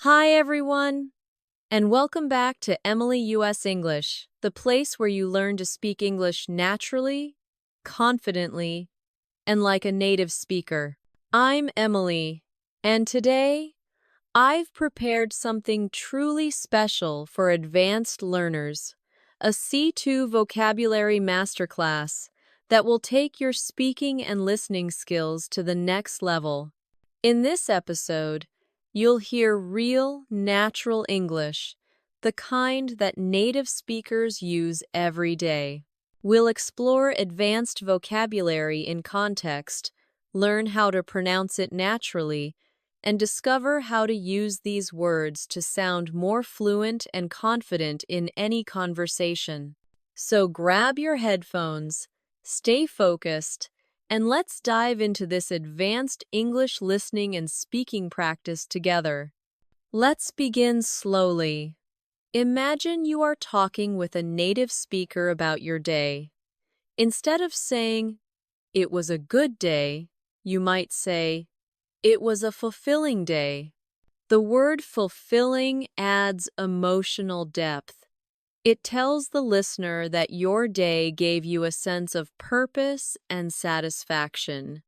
Hi, everyone, and welcome back to Emily US English, the place where you learn to speak English naturally, confidently, and like a native speaker. I'm Emily, and today I've prepared something truly special for advanced learners, a C2 vocabulary masterclass that will take your speaking and listening skills to the next level. In this episode, you'll hear real, natural English, the kind that native speakers use every day. We'll explore advanced vocabulary in context, learn how to pronounce it naturally, and discover how to use these words to sound more fluent and confident in any conversation. So grab your headphones, stay focused, and let's dive into this advanced English listening and speaking practice together. Let's begin slowly. Imagine you are talking with a native speaker about your day. Instead of saying, "It was a good day," you might say, "It was a fulfilling day." The word fulfilling adds emotional depth. It tells the listener that your day gave you a sense of purpose and satisfaction.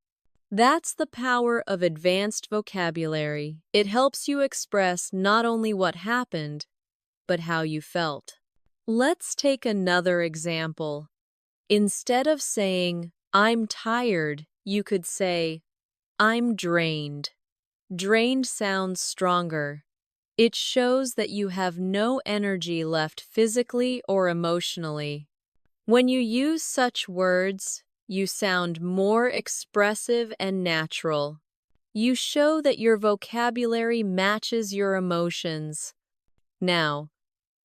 That's the power of advanced vocabulary. It helps you express not only what happened, but how you felt. Let's take another example. Instead of saying, "I'm tired," you could say, "I'm drained." Drained sounds stronger. It shows that you have no energy left physically or emotionally. When you use such words, you sound more expressive and natural. You show that your vocabulary matches your emotions. Now,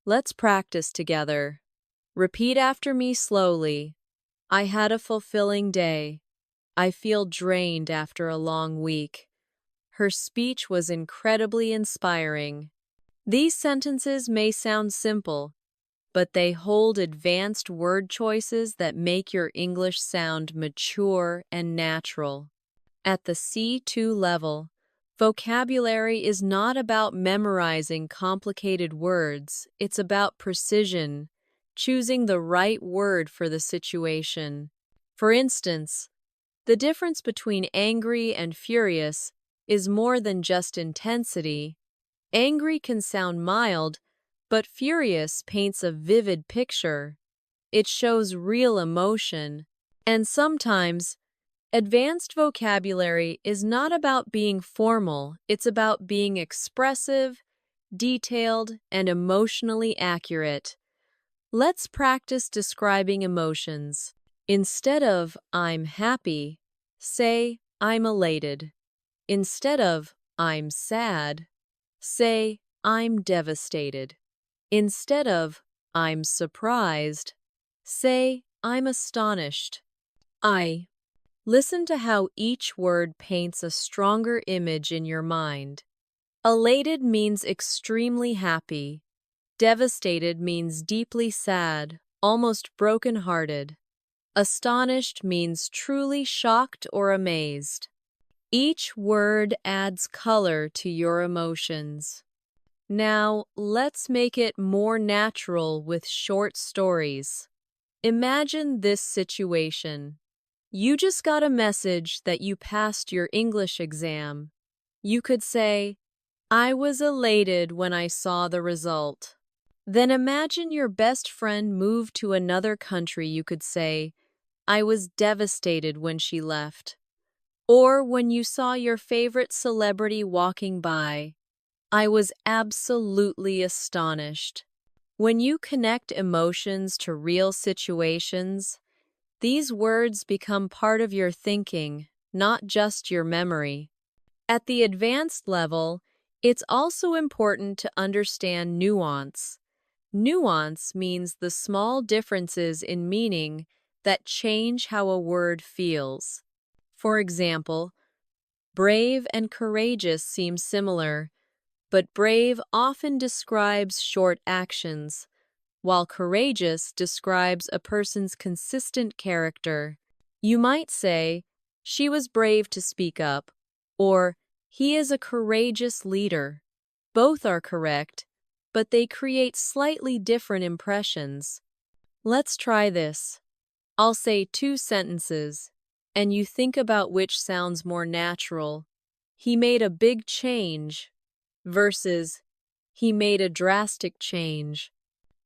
let's practice together. Repeat after me slowly. I had a fulfilling day. I feel drained after a long week. Her speech was incredibly inspiring. These sentences may sound simple, but they hold advanced word choices that make your English sound mature and natural. At the C2 level, vocabulary is not about memorizing complicated words, it's about precision, choosing the right word for the situation. For instance, the difference between angry and furious is more than just intensity. Angry can sound mild, but furious paints a vivid picture. It shows real emotion. And sometimes, advanced vocabulary is not about being formal, it's about being expressive, detailed, and emotionally accurate. Let's practice describing emotions. Instead of "I'm happy," say "I'm elated." Instead of "I'm sad," say "I'm devastated." Instead of "I'm surprised," say "I'm astonished." I. Listen to how each word paints a stronger image in your mind. Elated means extremely happy. Devastated means deeply sad, almost broken-hearted. Astonished means truly shocked or amazed. Each word adds color to your emotions. Now, let's make it more natural with short stories. Imagine this situation. You just got a message that you passed your English exam. You could say, "I was elated when I saw the result." Then imagine your best friend moved to another country. You could say, "I was devastated when she left." Or when you saw your favorite celebrity walking by, "I was absolutely astonished." When you connect emotions to real situations, these words become part of your thinking, not just your memory. At the advanced level, it's also important to understand nuance. Nuance means the small differences in meaning that change how a word feels. For example, brave and courageous seem similar, but brave often describes short actions, while courageous describes a person's consistent character. You might say, "She was brave to speak up," or "He is a courageous leader." Both are correct, but they create slightly different impressions. Let's try this. I'll say two sentences, and you think about which sounds more natural. He made a big change versus he made a drastic change.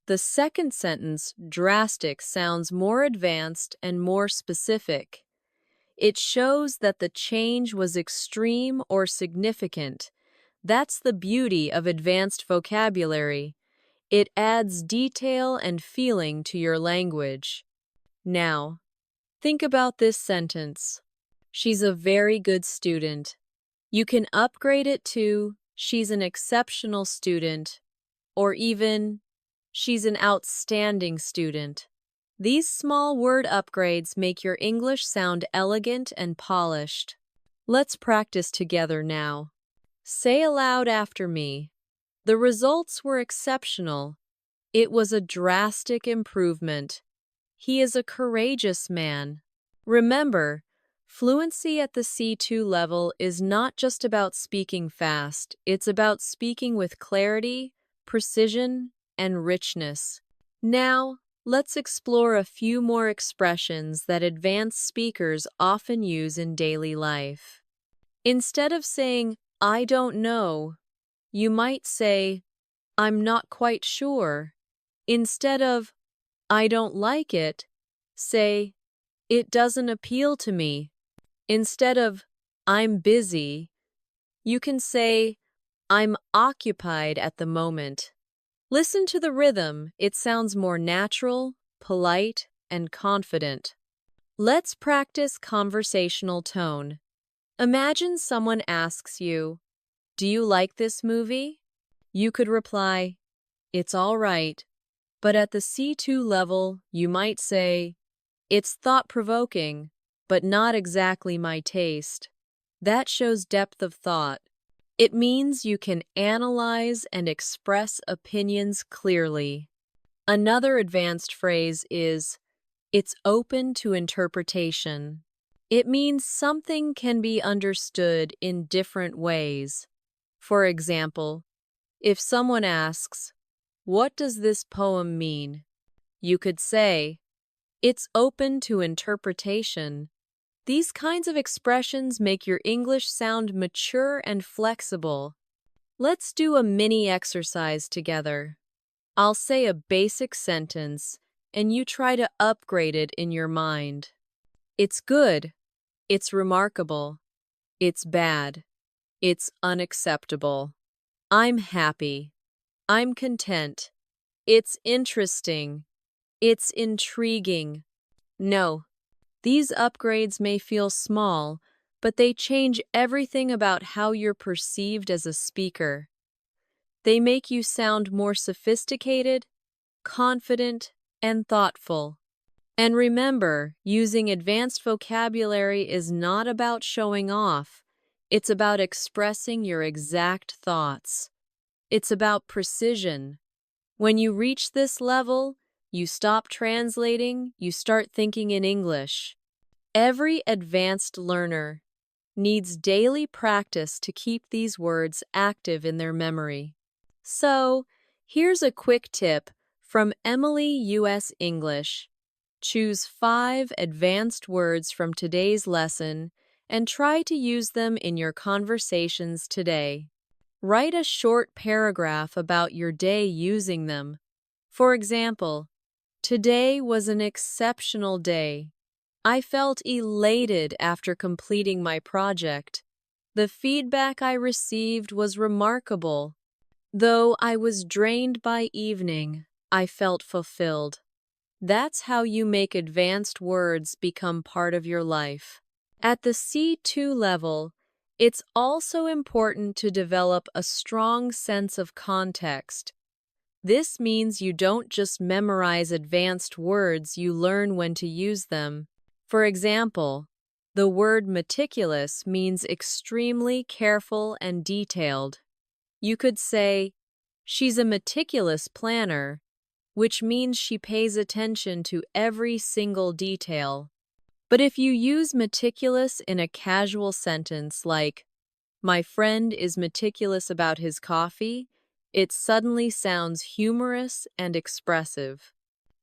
The second sentence, drastic, sounds more advanced and more specific. It shows that the change was extreme or significant. That's the beauty of advanced vocabulary. It adds detail and feeling to your language. Now, think about this sentence. She's a very good student. You can upgrade it to, she's an exceptional student, or even, she's an outstanding student. These small word upgrades make your English sound elegant and polished. Let's practice together now. Say aloud after me. The results were exceptional. It was a drastic improvement. He is a courageous man. Remember, fluency at the C2 level is not just about speaking fast, it's about speaking with clarity, precision, and richness. Now, let's explore a few more expressions that advanced speakers often use in daily life. Instead of saying, I don't know, you might say, I'm not quite sure. Instead of, I don't like it, say, it doesn't appeal to me. Instead of, I'm busy, you can say, I'm occupied at the moment. Listen to the rhythm. It sounds more natural, polite, and confident. Let's practice conversational tone. Imagine someone asks you, do you like this movie? You could reply, it's all right. But at the C2 level, you might say, it's thought-provoking, but not exactly my taste. That shows depth of thought. It means you can analyze and express opinions clearly. Another advanced phrase is, it's open to interpretation. It means something can be understood in different ways. For example, if someone asks, what does this poem mean? You could say, it's open to interpretation. These kinds of expressions make your English sound mature and flexible. Let's do a mini exercise together. I'll say a basic sentence, and you try to upgrade it in your mind. It's good. It's remarkable. It's bad. It's unacceptable. I'm happy. I'm content. It's interesting. It's intriguing. No. These upgrades may feel small, but they change everything about how you're perceived as a speaker. They make you sound more sophisticated, confident, and thoughtful. And remember, using advanced vocabulary is not about showing off. It's about expressing your exact thoughts. It's about precision. When you reach this level, you stop translating, you start thinking in English. Every advanced learner needs daily practice to keep these words active in their memory. So, here's a quick tip from Emily US English. Choose 5 advanced words from today's lesson and try to use them in your conversations today. Write a short paragraph about your day using them. For example, today was an exceptional day. I felt elated after completing my project. The feedback I received was remarkable. Though I was drained by evening, I felt fulfilled. That's how you make advanced words become part of your life. At the C2 level, it's also important to develop a strong sense of context. This means you don't just memorize advanced words, you learn when to use them. For example, the word meticulous means extremely careful and detailed. You could say, she's a meticulous planner, which means she pays attention to every single detail. But if you use meticulous in a casual sentence like, My friend is meticulous about his coffee. It suddenly sounds humorous and expressive.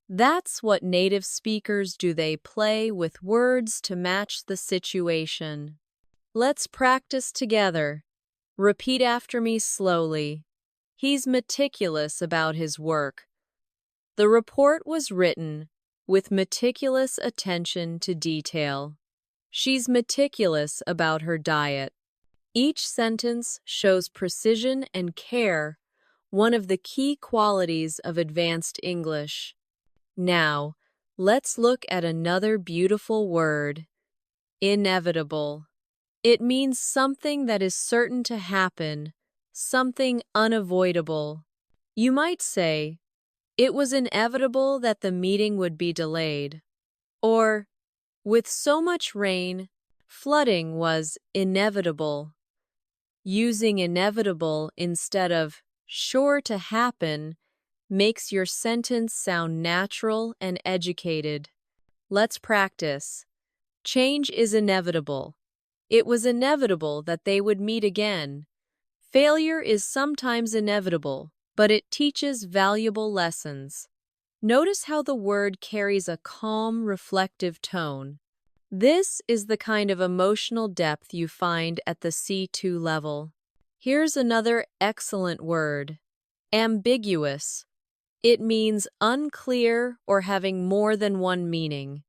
That's what native speakers do. They play with words to match the situation. Let's practice together. Repeat after me slowly. He's meticulous about his work. The report was written with meticulous attention to detail. She's meticulous about her diet. Each sentence shows precision and care, one of the key qualities of advanced English. Now, let's look at another beautiful word, inevitable. It means something that is certain to happen, something unavoidable. You might say, it was inevitable that the meeting would be delayed. Or, with so much rain, flooding was inevitable. Using inevitable instead of sure to happen makes your sentence sound natural and educated. Let's practice. Change is inevitable. It was inevitable that they would meet again. Failure is sometimes inevitable, but it teaches valuable lessons. Notice how the word carries a calm, reflective tone. This is the kind of emotional depth you find at the C2 level. Here's another excellent word, ambiguous. It means unclear or having more than one meaning.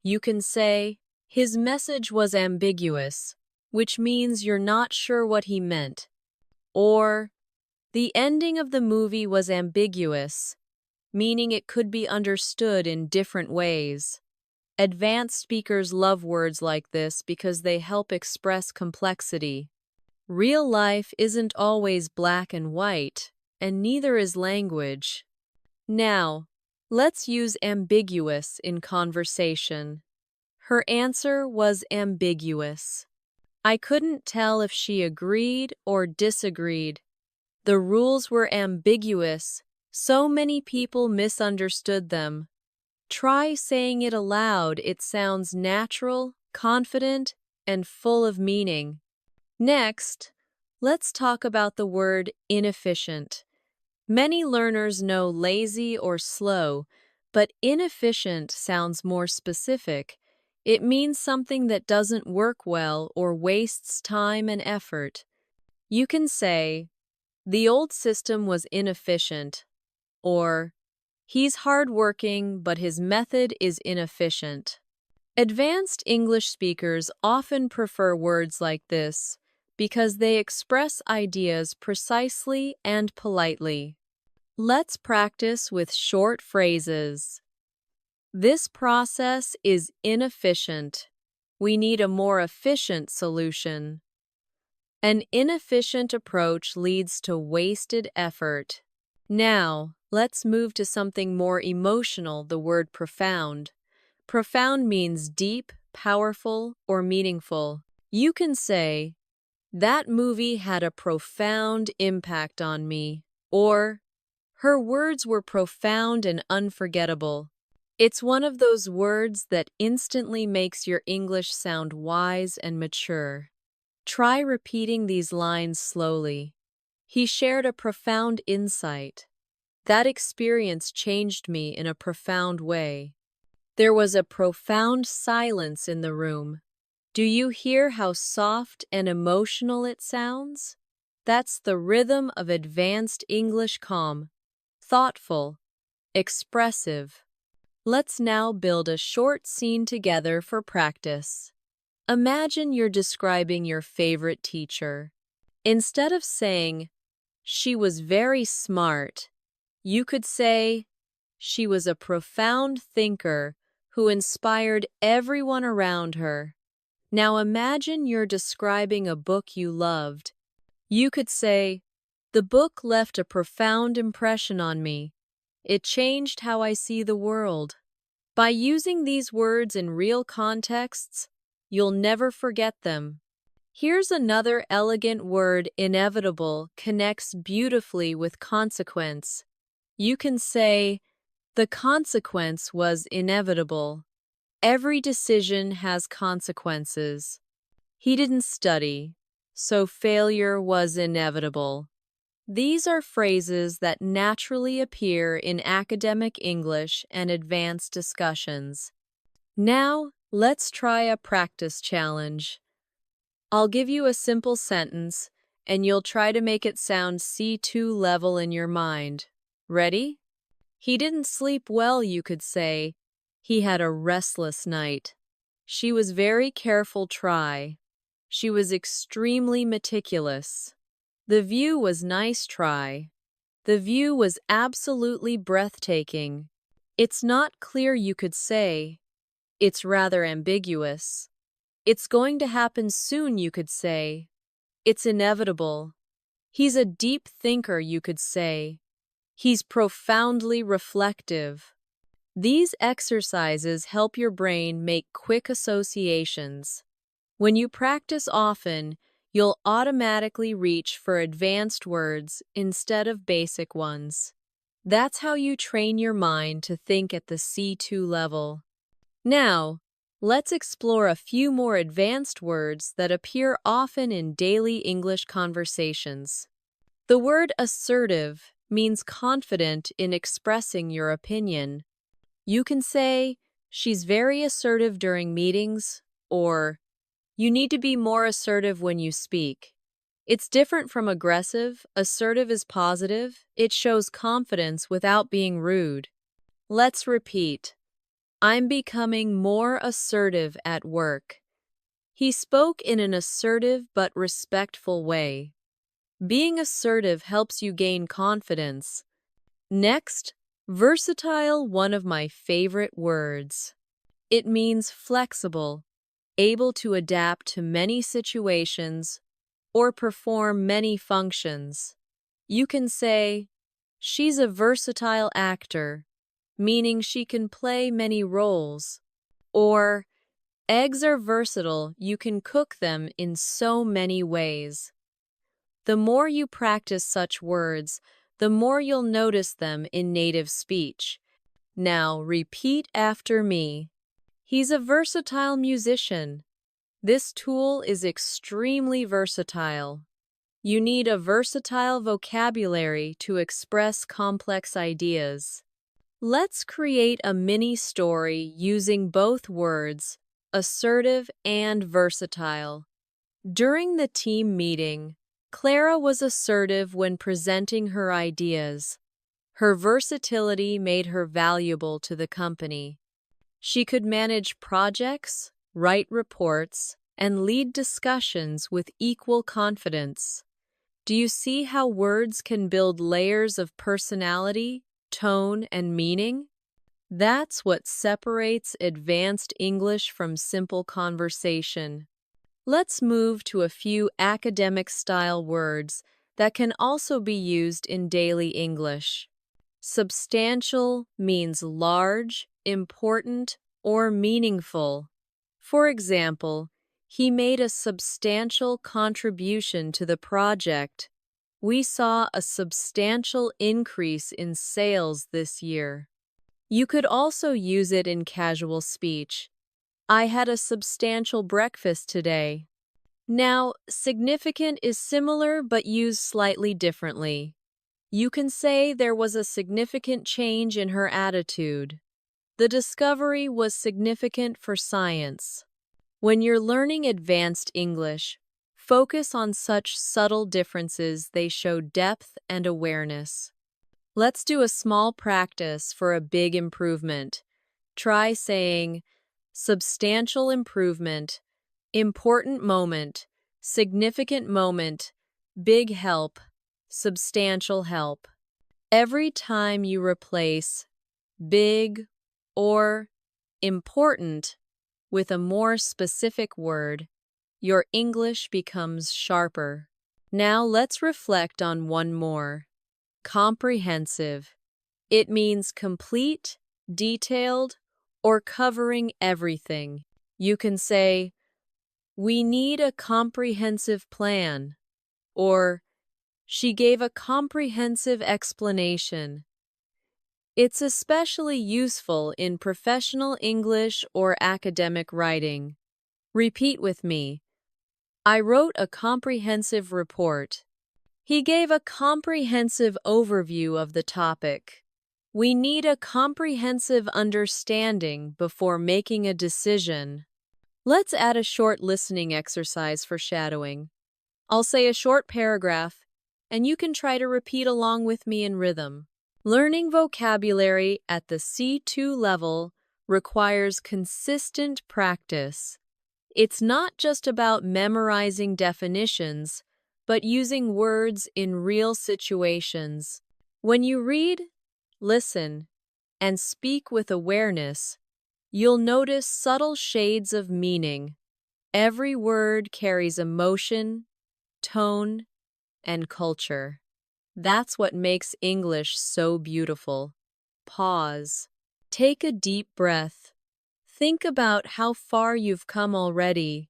You can say, his message was ambiguous, which means you're not sure what he meant. Or, the ending of the movie was ambiguous, meaning it could be understood in different ways. Advanced speakers love words like this because they help express complexity. Real life isn't always black and white, and neither is language. Now, let's use ambiguous in conversation. Her answer was ambiguous. I couldn't tell if she agreed or disagreed. The rules were ambiguous. So many people misunderstood them. Try saying it aloud. It sounds natural, confident, and full of meaning. Next, let's talk about the word inefficient. Many learners know lazy or slow, but inefficient sounds more specific. It means something that doesn't work well or wastes time and effort. You can say, the old system was inefficient, or he's hardworking, but his method is inefficient. Advanced English speakers often prefer words like this because they express ideas precisely and politely. Let's practice with short phrases. This process is inefficient. We need a more efficient solution. An inefficient approach leads to wasted effort. Now, let's move to something more emotional, the word profound. Profound means deep, powerful, or meaningful. You can say, that movie had a profound impact on me, or her words were profound and unforgettable. It's one of those words that instantly makes your English sound wise and mature. Try repeating these lines slowly. He shared a profound insight. That experience changed me in a profound way. There was a profound silence in the room. Do you hear how soft and emotional it sounds? That's the rhythm of advanced English. Calm, thoughtful, expressive. Let's now build a short scene together for practice. Imagine you're describing your favorite teacher. Instead of saying, she was very smart, you could say, she was a profound thinker who inspired everyone around her. Now imagine you're describing a book you loved. You could say, the book left a profound impression on me. It changed how I see the world. By using these words in real contexts, you'll never forget them. Here's another elegant word, inevitable, connects beautifully with consequence. You can say, the consequence was inevitable. Every decision has consequences. He didn't study, so failure was inevitable. These are phrases that naturally appear in academic English and advanced discussions. Now, let's try a practice challenge. I'll give you a simple sentence, and you'll try to make it sound C2 level in your mind. Ready? He didn't sleep well, you could say. He had a restless night. She was very careful. Try. She was extremely meticulous. The view was nice. Try. The view was absolutely breathtaking. It's not clear, you could say. It's rather ambiguous. It's going to happen soon, you could say. It's inevitable. He's a deep thinker, you could say. He's profoundly reflective. These exercises help your brain make quick associations. When you practice often, you'll automatically reach for advanced words instead of basic ones. That's how you train your mind to think at the C2 level. Now, let's explore a few more advanced words that appear often in daily English conversations. The word assertive means confident in expressing your opinion. You can say, she's very assertive during meetings, or you need to be more assertive when you speak. It's different from aggressive. Assertive is positive. It shows confidence without being rude. Let's repeat. I'm becoming more assertive at work. He spoke in an assertive but respectful way. Being assertive helps you gain confidence. Next, versatile, one of my favorite words. It means flexible, able to adapt to many situations or perform many functions. You can say, she's a versatile actor, meaning she can play many roles. Or, eggs are versatile, you can cook them in so many ways. The more you practice such words, the more you'll notice them in native speech. Now, repeat after me. He's a versatile musician. This tool is extremely versatile. You need a versatile vocabulary to express complex ideas. Let's create a mini story using both words, assertive and versatile. During the team meeting, Clara was assertive when presenting her ideas. Her versatility made her valuable to the company. She could manage projects, write reports, and lead discussions with equal confidence. Do you see how words can build layers of personality, tone, and meaning? That's what separates advanced English from simple conversation. Let's move to a few academic-style words that can also be used in daily English. Substantial means large, important, or meaningful. For example, he made a substantial contribution to the project. We saw a substantial increase in sales this year. You could also use it in casual speech. I had a substantial breakfast today. Now, significant is similar but used slightly differently. You can say there was a significant change in her attitude. The discovery was significant for science. When you're learning advanced English, focus on such subtle differences. They show depth and awareness. Let's do a small practice for a big improvement. Try saying, substantial improvement, important moment, significant moment, big help, substantial help. Every time you replace big or important with a more specific word, your English becomes sharper. Now let's reflect on one more. Comprehensive. It means complete, detailed, or covering everything. You can say, we need a comprehensive plan, or she gave a comprehensive explanation. It's especially useful in professional English or academic writing. Repeat with me. I wrote a comprehensive report. He gave a comprehensive overview of the topic. We need a comprehensive understanding before making a decision. Let's add a short listening exercise for shadowing. I'll say a short paragraph, and you can try to repeat along with me in rhythm. Learning vocabulary at the C2 level requires consistent practice. It's not just about memorizing definitions, but using words in real situations. When you read, listen, and speak with awareness, you'll notice subtle shades of meaning. Every word carries emotion, tone, and culture. That's what makes English so beautiful. Pause. Take a deep breath. Think about how far you've come already.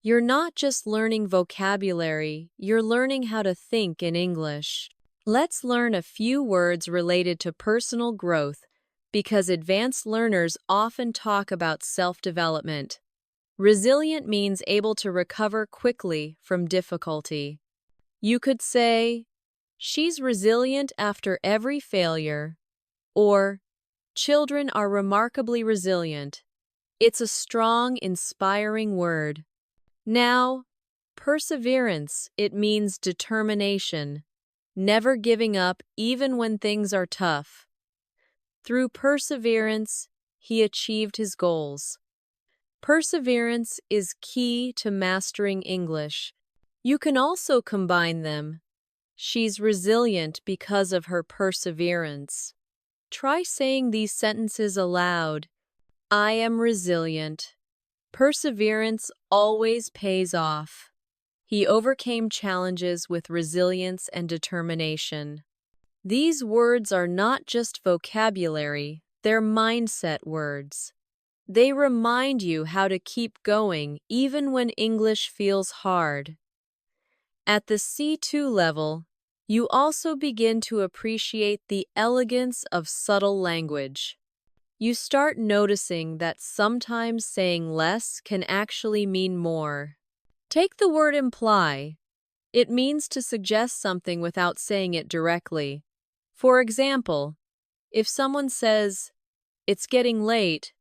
You're not just learning vocabulary, you're learning how to think in English. Let's learn a few words related to personal growth because advanced learners often talk about self-development. Resilient means able to recover quickly from difficulty. You could say, she's resilient after every failure, or children are remarkably resilient. It's a strong, inspiring word. Now, perseverance, it means determination, never giving up even when things are tough. Through perseverance, he achieved his goals. Perseverance is key to mastering English. You can also combine them. She's resilient because of her perseverance. Try saying these sentences aloud. I am resilient. Perseverance always pays off. He overcame challenges with resilience and determination. These words are not just vocabulary, they're mindset words. They remind you how to keep going even when English feels hard. At the C2 level, you also begin to appreciate the elegance of subtle language. You start noticing that sometimes saying less can actually mean more. Take the word imply. It means to suggest something without saying it directly. For example, if someone says, "It's getting late,"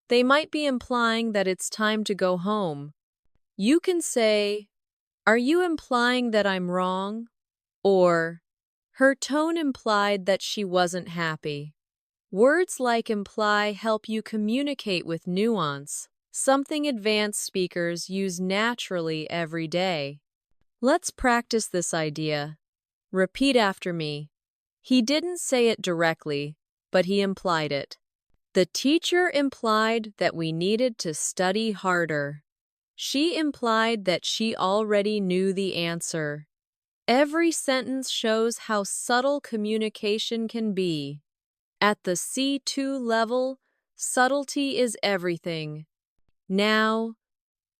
they might be implying that it's time to go home. You can say, "Are you implying that I'm wrong?" Or, "Her tone implied that she wasn't happy." Words like imply help you communicate with nuance, something advanced speakers use naturally every day. Let's practice this idea. Repeat after me. He didn't say it directly, but he implied it. The teacher implied that we needed to study harder. She implied that she already knew the answer. Every sentence shows how subtle communication can be. At the C2 level, subtlety is everything. Now,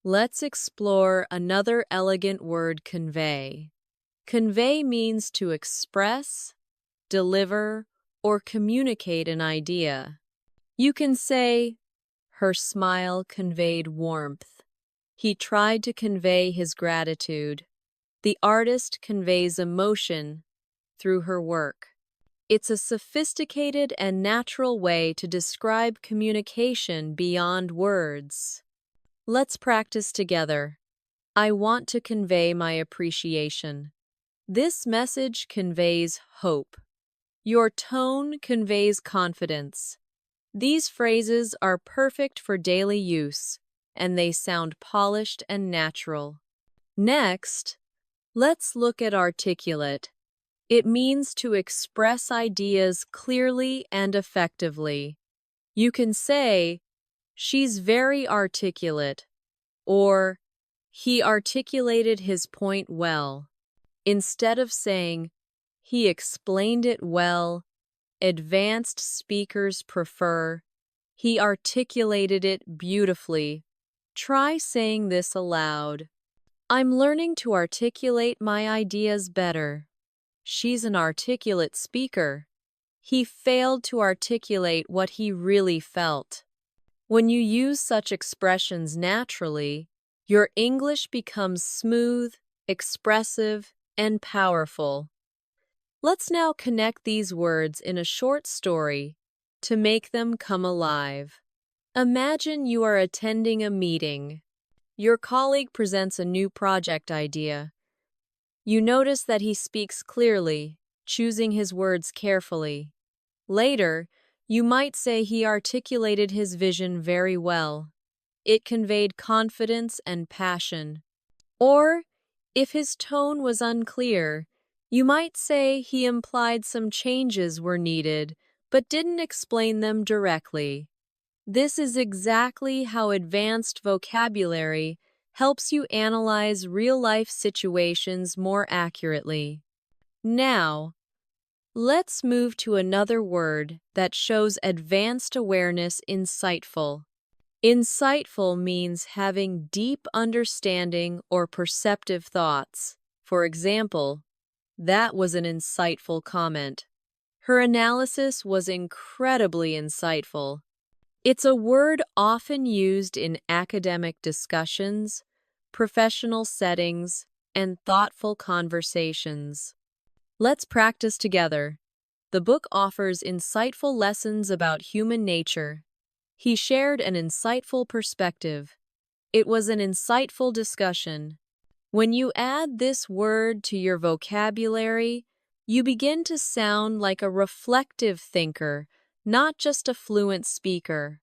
let's explore another elegant word, convey. Convey means to express, deliver, or communicate an idea. You can say, her smile conveyed warmth. He tried to convey his gratitude. The artist conveys emotion through her work. It's a sophisticated and natural way to describe communication beyond words. Let's practice together. I want to convey my appreciation. This message conveys hope. Your tone conveys confidence. These phrases are perfect for daily use, and they sound polished and natural. Next, let's look at articulate. It means to express ideas clearly and effectively. You can say, she's very articulate, or he articulated his point well. Instead of saying, he explained it well, advanced speakers prefer, he articulated it beautifully. Try saying this aloud. I'm learning to articulate my ideas better. She's an articulate speaker. He failed to articulate what he really felt. When you use such expressions naturally, Your English becomes smooth, expressive, and powerful. Let's now connect these words in a short story to make them come alive. Imagine you are attending a meeting. Your colleague presents a new project idea. You notice that he speaks clearly, choosing his words carefully. Later, you might say he articulated his vision very well. It conveyed confidence and passion. Or, if his tone was unclear, you might say he implied some changes were needed, but didn't explain them directly. This is exactly how advanced vocabulary helps you analyze real-life situations more accurately. Now, let's move to another word that shows advanced awareness: insightful. Insightful means having deep understanding or perceptive thoughts. For example, that was an insightful comment. Her analysis was incredibly insightful. It's a word often used in academic discussions, professional settings, and thoughtful conversations. Let's practice together. The book offers insightful lessons about human nature. He shared an insightful perspective. It was an insightful discussion. When you add this word to your vocabulary, you begin to sound like a reflective thinker, not just a fluent speaker.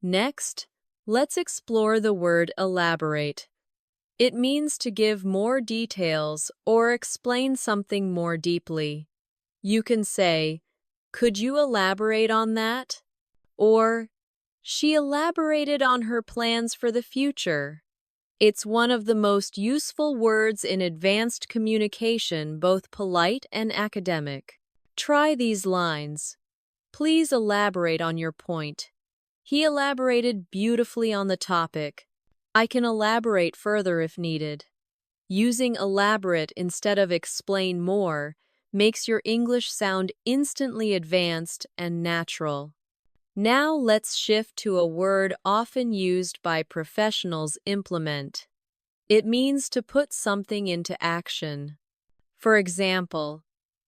Next, let's explore the word elaborate. It means to give more details or explain something more deeply. You can say, "Could you elaborate on that?" Or, "She elaborated on her plans for the future." It's one of the most useful words in advanced communication, both polite and academic. Try these lines. Please elaborate on your point. He elaborated beautifully on the topic. I can elaborate further if needed. Using elaborate instead of explain more makes your English sound instantly advanced and natural. Now let's shift to a word often used by professionals: implement. It means to put something into action. For example,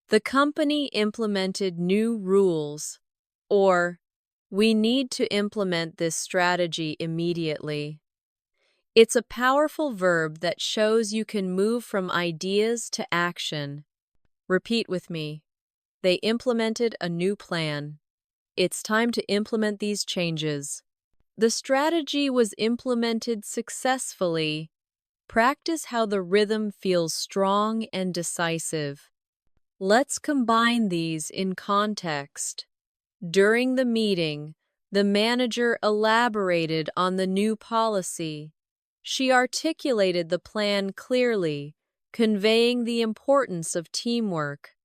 the company implemented new rules, or we need to implement this strategy immediately. It's a powerful verb that shows you can move from ideas to action. Repeat with me. They implemented a new plan. It's time to implement these changes. The strategy was implemented successfully. Practice how the rhythm feels strong and decisive. Let's combine these in context. During the meeting, the manager elaborated on the new policy. She articulated the plan clearly, conveying the importance of teamwork.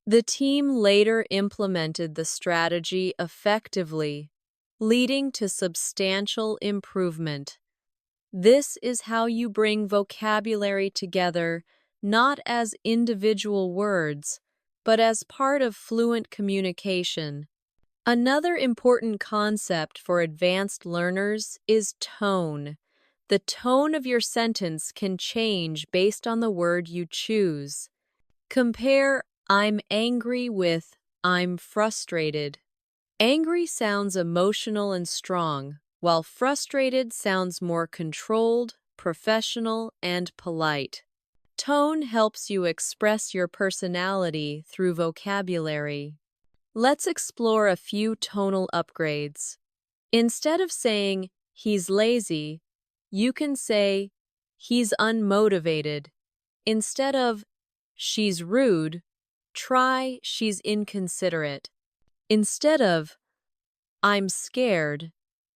The team later implemented the strategy effectively, leading to substantial improvement. This is how you bring vocabulary together, not as individual words, but as part of fluent communication. Another important concept for advanced learners is tone. The tone of your sentence can change based on the word you choose. Compare "I'm angry" with "I'm frustrated." Angry sounds emotional and strong, while frustrated sounds more controlled, professional, and polite. Tone helps you express your personality through vocabulary. Let's explore a few tonal upgrades. Instead of saying, "He's lazy," you can say, "He's unmotivated." Instead of, "She's rude," try, "She's inconsiderate." Instead of, "I'm scared,"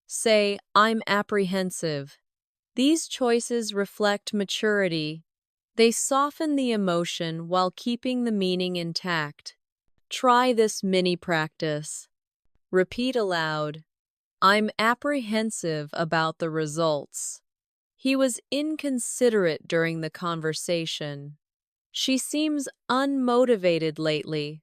say, "I'm apprehensive." These choices reflect maturity. They soften the emotion while keeping the meaning intact. Try this mini practice. Repeat aloud, "I'm apprehensive about the results." "He was inconsiderate during the conversation." "She seems unmotivated lately."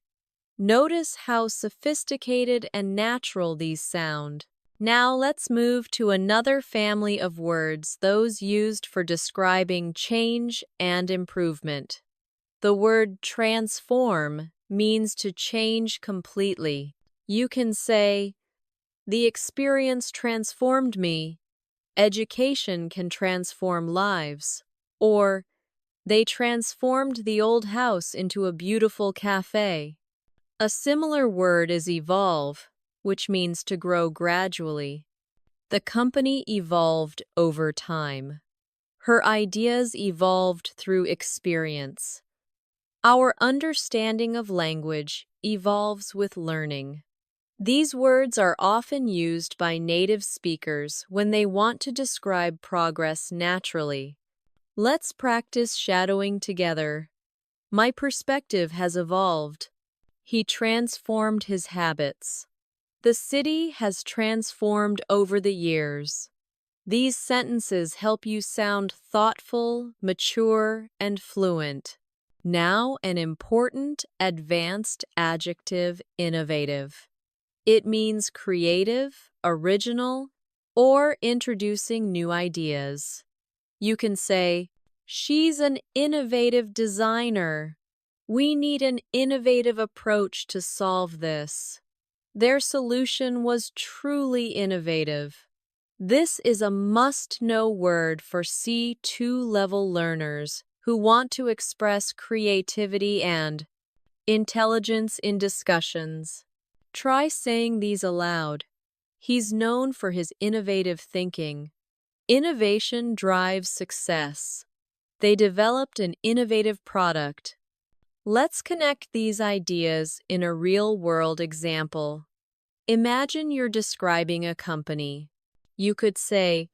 Notice how sophisticated and natural these sound. Now let's move to another family of words, those used for describing change and improvement. The word transform means to change completely. You can say, "The experience transformed me." "Education can transform lives." Or, "They transformed the old house into a beautiful cafe." A similar word is evolve, which means to grow gradually. The company evolved over time. Her ideas evolved through experience. Our understanding of language evolves with learning. These words are often used by native speakers when they want to describe progress naturally. Let's practice shadowing together. My perspective has evolved. He transformed his habits. The city has transformed over the years. These sentences help you sound thoughtful, mature, and fluent. Now, an important, advanced adjective, innovative. It means creative, original, or introducing new ideas. You can say, "She's an innovative designer. We need an innovative approach to solve this." Their solution was truly innovative. This is a must-know word for C2 level learners who want to express creativity and intelligence in discussions. Try saying these aloud. He's known for his innovative thinking. Innovation drives success. They developed an innovative product. Let's connect these ideas in a real-world example. Imagine you're describing a company. You could say,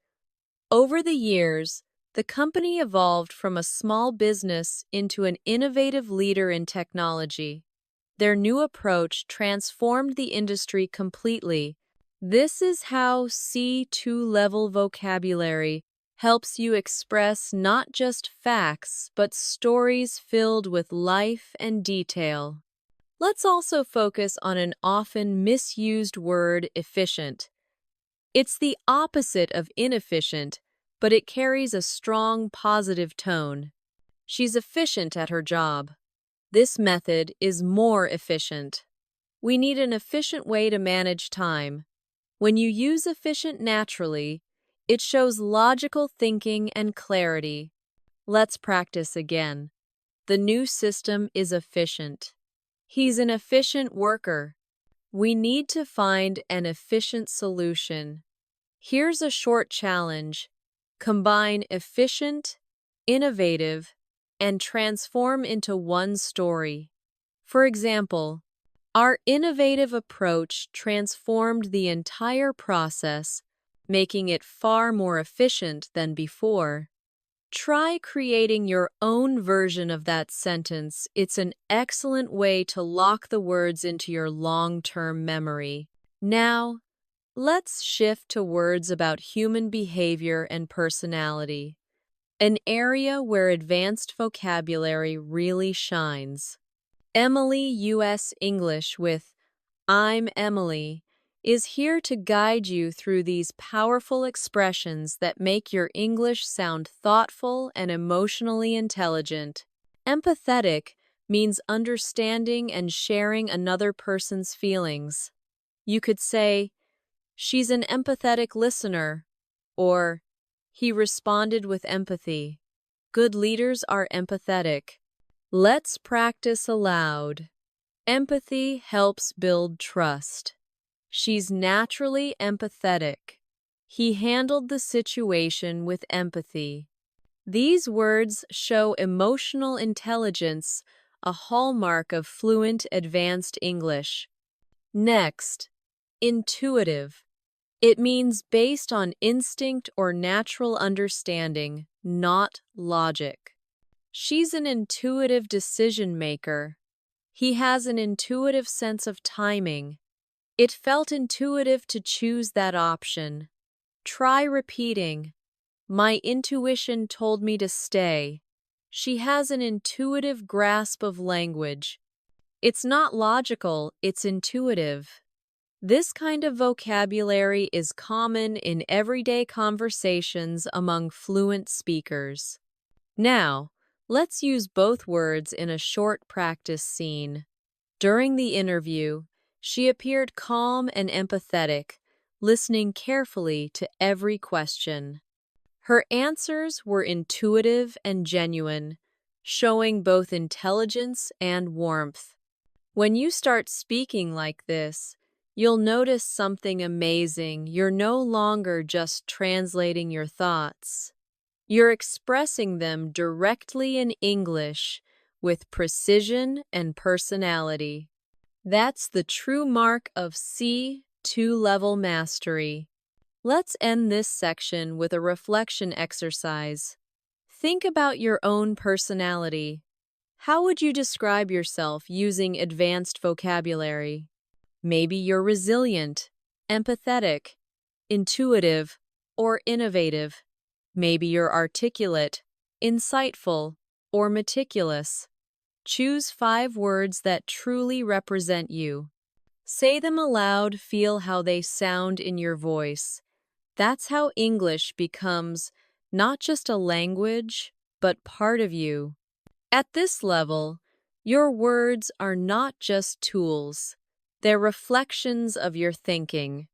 "Over the years, the company evolved from a small business into an innovative leader in technology. Their new approach transformed the industry completely." This is how C2 level vocabulary helps you express not just facts, but stories filled with life and detail. Let's also focus on an often misused word, efficient. It's the opposite of inefficient, but it carries a strong positive tone. She's efficient at her job. This method is more efficient. We need an efficient way to manage time. When you use efficient naturally, it shows logical thinking and clarity. Let's practice again. The new system is efficient. He's an efficient worker. We need to find an efficient solution. Here's a short challenge. Combine efficient, innovative, and transform into one story. For example, our innovative approach transformed the entire process, making it far more efficient than before. Try creating your own version of that sentence. It's an excellent way to lock the words into your long-term memory. Now, let's shift to words about human behavior and personality, an area where advanced vocabulary really shines. Emily U.S. English with "I'm Emily" is here to guide you through these powerful expressions that make your English sound thoughtful and emotionally intelligent. Empathetic means understanding and sharing another person's feelings. You could say, "She's an empathetic listener," or "He responded with empathy." Good leaders are empathetic. Let's practice aloud. Empathy helps build trust. She's naturally empathetic. He handled the situation with empathy. These words show emotional intelligence, a hallmark of fluent advanced English. Next, intuitive. It means based on instinct or natural understanding, not logic. She's an intuitive decision maker. He has an intuitive sense of timing. It felt intuitive to choose that option. Try repeating, "My intuition told me to stay." She has an intuitive grasp of language. It's not logical, it's intuitive. This kind of vocabulary is common in everyday conversations among fluent speakers. Now, let's use both words in a short practice scene. During the interview, she appeared calm and empathetic, listening carefully to every question. Her answers were intuitive and genuine, showing both intelligence and warmth. When you start speaking like this, you'll notice something amazing. You're no longer just translating your thoughts. You're expressing them directly in English with precision and personality. That's the true mark of C2-level mastery. Let's end this section with a reflection exercise. Think about your own personality. How would you describe yourself using advanced vocabulary? Maybe you're resilient, empathetic, intuitive, or innovative. Maybe you're articulate, insightful, or meticulous. Choose 5 words that truly represent you. Say them aloud, feel how they sound in your voice. That's how English becomes not just a language, but part of you. At this level, your words are not just tools, they're reflections of your thinking.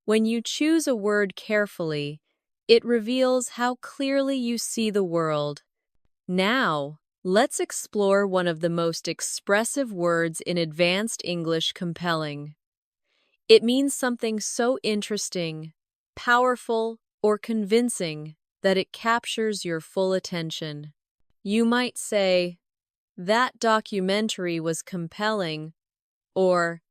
When you choose a word carefully, it reveals how clearly you see the world. Now, let's explore one of the most expressive words in advanced English: compelling. It means something so interesting, powerful, or convincing that it captures your full attention. You might say, "That documentary was compelling," or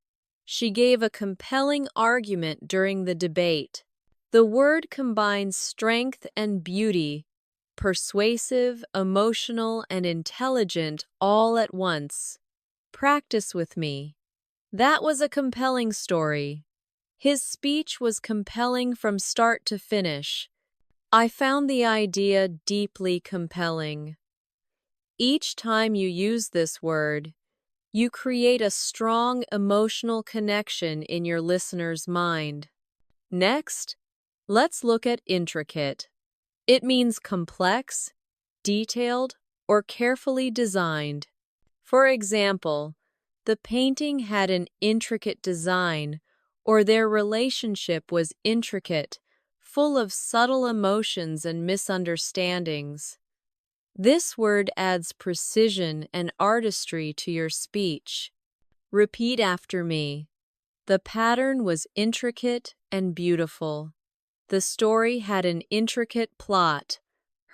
"She gave a compelling argument during the debate." The word combines strength and beauty, persuasive, emotional, and intelligent all at once. Practice with me. That was a compelling story. His speech was compelling from start to finish. I found the idea deeply compelling. Each time you use this word, you create a strong emotional connection in your listener's mind. Next, let's look at intricate. It means complex, detailed, or carefully designed. For example, the painting had an intricate design, or their relationship was intricate, full of subtle emotions and misunderstandings. This word adds precision and artistry to your speech. Repeat after me. The pattern was intricate and beautiful. The story had an intricate plot.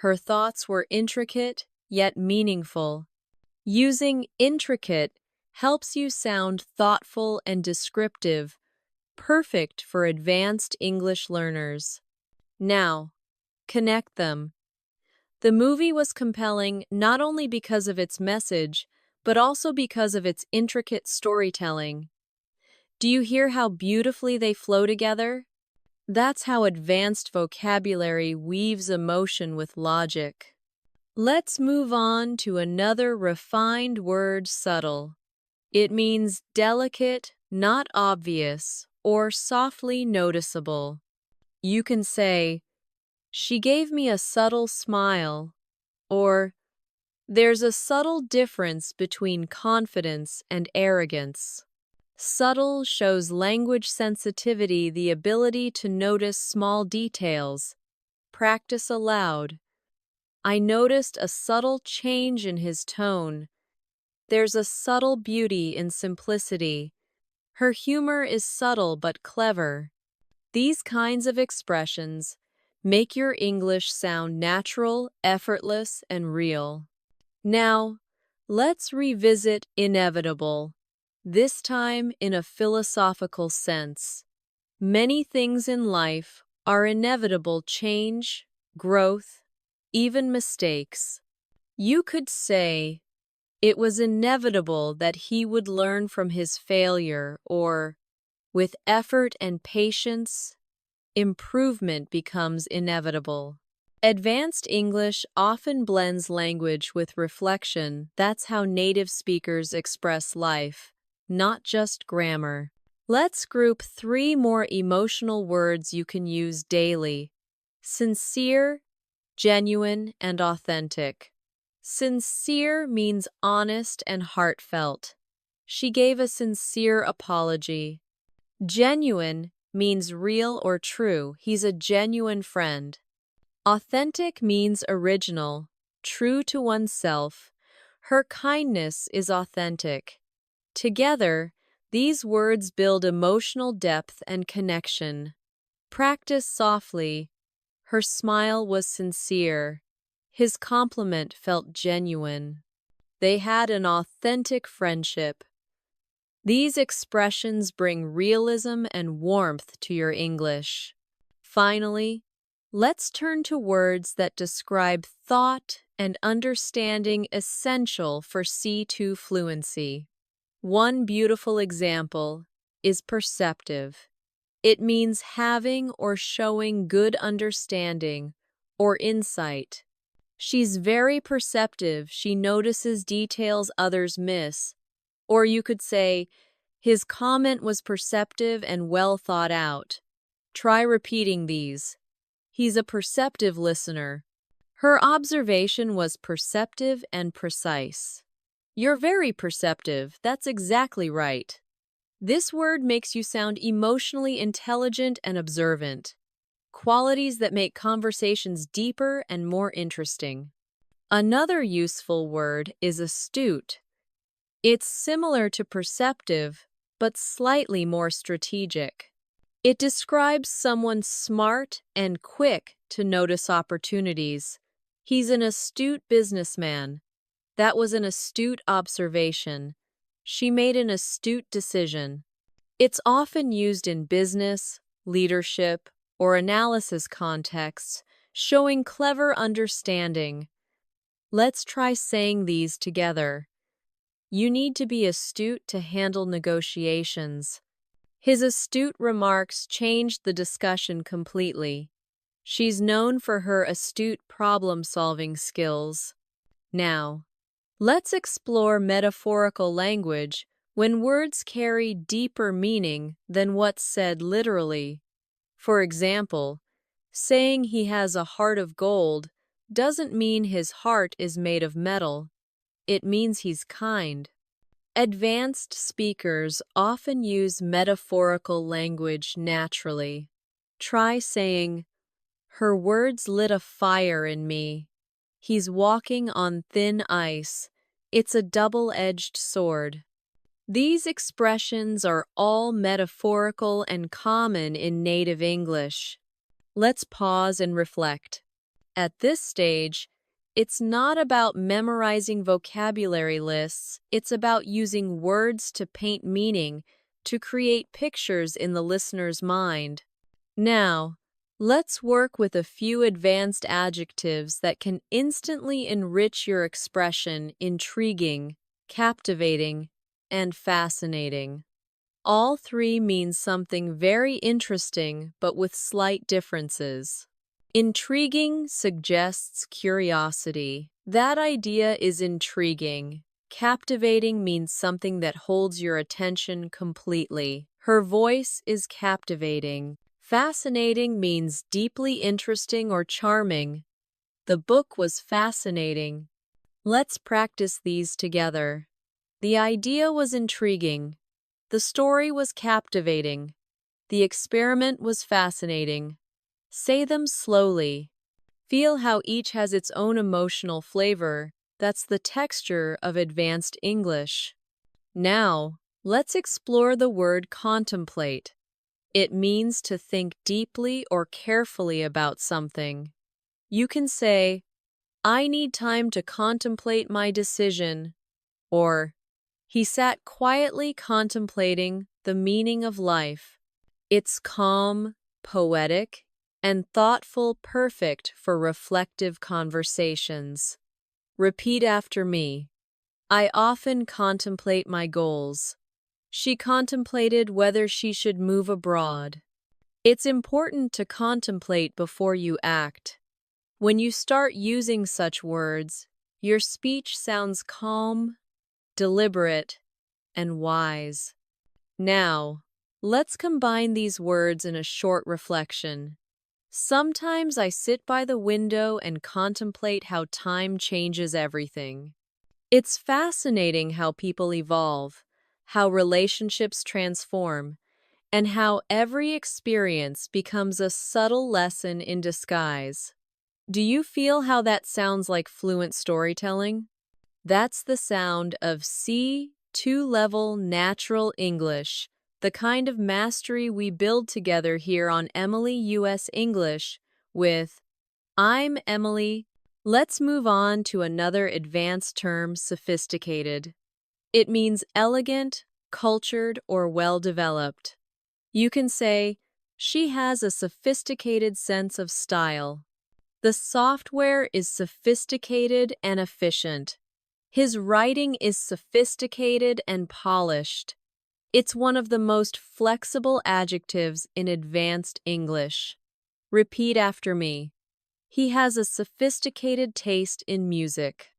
Her thoughts were intricate yet meaningful. Using intricate helps you sound thoughtful and descriptive, perfect for advanced English learners. Now, connect them. The movie was compelling not only because of its message, but also because of its intricate storytelling. Do you hear how beautifully they flow together? That's how advanced vocabulary weaves emotion with logic. Let's move on to another refined word: subtle. It means delicate, not obvious, or softly noticeable. You can say, "She gave me a subtle smile," or "There's a subtle difference between confidence and arrogance." Subtle shows language sensitivity, the ability to notice small details. Practice aloud. I noticed a subtle change in his tone. There's a subtle beauty in simplicity. Her humor is subtle but clever. These kinds of expressions make your English sound natural, effortless, and real. Now, let's revisit inevitable, this time in a philosophical sense. Many things in life are inevitable: change, growth, even mistakes. You could say, "It was inevitable that he would learn from his failure," or "With effort and patience, improvement becomes inevitable." Advanced English often blends language with reflection. That's how native speakers express life, not just grammar. Let's group 3 more emotional words you can use daily: sincere, genuine, and authentic. Sincere means honest and heartfelt. She gave a sincere apology. Genuine means real or true. He's a genuine friend. Authentic means original, true to oneself. Her kindness is authentic. Together, these words build emotional depth and connection. Practice softly. Her smile was sincere. His compliment felt genuine. They had an authentic friendship. These expressions bring realism and warmth to your English. Finally, let's turn to words that describe thought and understanding essential for C2 fluency. One beautiful example is perceptive. It means having or showing good understanding or insight. She's very perceptive. She notices details others miss. Or you could say, his comment was perceptive and well thought out. Try repeating these. He's a perceptive listener. Her observation was perceptive and precise. You're very perceptive. That's exactly right. This word makes you sound emotionally intelligent and observant, qualities that make conversations deeper and more interesting. Another useful word is astute. It's similar to perceptive, but slightly more strategic. It describes someone smart and quick to notice opportunities. He's an astute businessman. That was an astute observation. She made an astute decision. It's often used in business, leadership, or analysis contexts, showing clever understanding. Let's try saying these together. You need to be astute to handle negotiations. His astute remarks changed the discussion completely. She's known for her astute problem-solving skills. Now, let's explore metaphorical language when words carry deeper meaning than what's said literally. For example, saying he has a heart of gold doesn't mean his heart is made of metal. It means he's kind. Advanced speakers often use metaphorical language naturally. Try saying, her words lit a fire in me. He's walking on thin ice. It's a double-edged sword. These expressions are all metaphorical and common in native English. Let's pause and reflect. At this stage, it's not about memorizing vocabulary lists, it's about using words to paint meaning, to create pictures in the listener's mind. Now, let's work with a few advanced adjectives that can instantly enrich your expression: intriguing, captivating, and fascinating. All 3 mean something very interesting, but with slight differences. Intriguing suggests curiosity. That idea is intriguing. Captivating means something that holds your attention completely. Her voice is captivating. Fascinating means deeply interesting or charming. The book was fascinating. Let's practice these together. The idea was intriguing. The story was captivating. The experiment was fascinating. Say them slowly. Feel how each has its own emotional flavor. That's the texture of advanced English. Now, let's explore the word contemplate. It means to think deeply or carefully about something. You can say, I need time to contemplate my decision, or he sat quietly contemplating the meaning of life. It's calm, poetic, and thoughtful, perfect for reflective conversations. Repeat after me. I often contemplate my goals. She contemplated whether she should move abroad. It's important to contemplate before you act. When you start using such words, your speech sounds calm, deliberate, and wise. Now, Let's combine these words in a short reflection. Sometimes I sit by the window and contemplate how time changes everything. It's fascinating how people evolve, how relationships transform, and how every experience becomes a subtle lesson in disguise. Do you feel how that sounds like fluent storytelling? That's the sound of C2-level natural English, the kind of mastery we build together here on Emily US English with I'm Emily. Let's move on to another advanced term, sophisticated. It means elegant, cultured, or well-developed. You can say, she has a sophisticated sense of style. The software is sophisticated and efficient. His writing is sophisticated and polished. It's one of the most flexible adjectives in advanced English. Repeat after me. He has a sophisticated taste in music.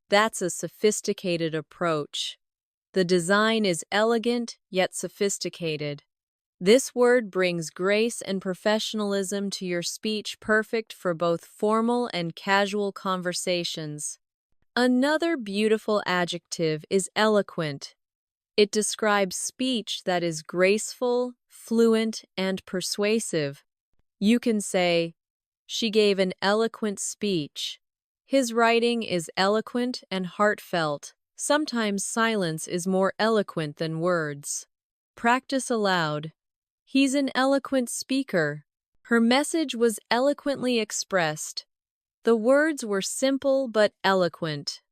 That's a sophisticated approach. The design is elegant yet sophisticated. This word brings grace and professionalism to your speech, perfect for both formal and casual conversations. Another beautiful adjective is eloquent. It describes speech that is graceful, fluent, and persuasive. You can say, she gave an eloquent speech. His writing is eloquent and heartfelt. Sometimes silence is more eloquent than words. Practice aloud. He's an eloquent speaker. Her message was eloquently expressed. The words were simple but eloquent.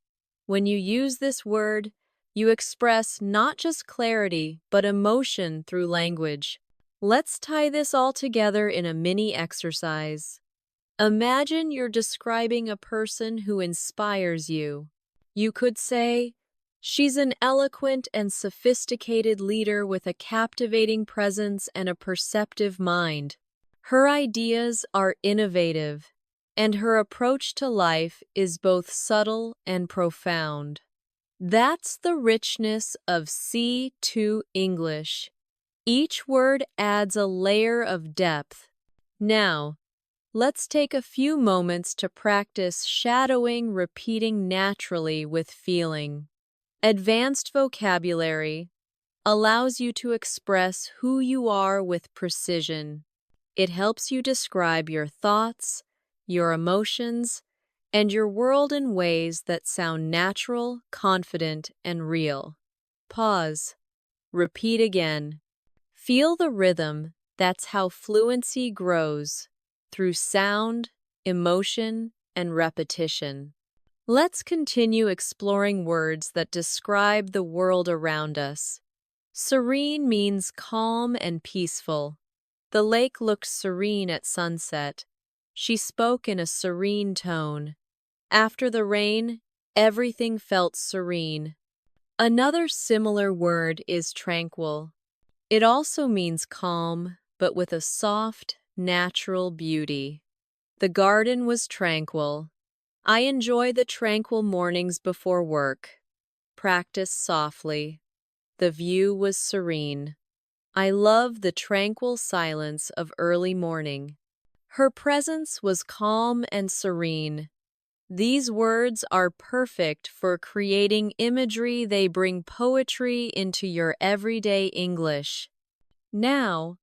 When you use this word, you express not just clarity but emotion through language. Let's tie this all together in a mini exercise. Imagine you're describing a person who inspires you. You could say, she's an eloquent and sophisticated leader with a captivating presence and a perceptive mind. Her ideas are innovative, and her approach to life is both subtle and profound. That's the richness of C2 English. Each word adds a layer of depth. Now, let's take a few moments to practice shadowing, repeating naturally with feeling. Advanced vocabulary allows you to express who you are with precision. It helps you describe your thoughts, your emotions, and your world in ways that sound natural, confident, and real. Pause. Repeat again. Feel the rhythm. That's how fluency grows, through sound, emotion, and repetition. Let's continue exploring words that describe the world around us. Serene means calm and peaceful. The lake looked serene at sunset. She spoke in a serene tone. After the rain, everything felt serene. Another similar word is tranquil. It also means calm, but with a soft, natural beauty. The garden was tranquil. I enjoy the tranquil mornings before work. Practice softly. The view was serene. I love the tranquil silence of early morning. Her presence was calm and serene. These words are perfect for creating imagery. They bring poetry into your everyday English. Now,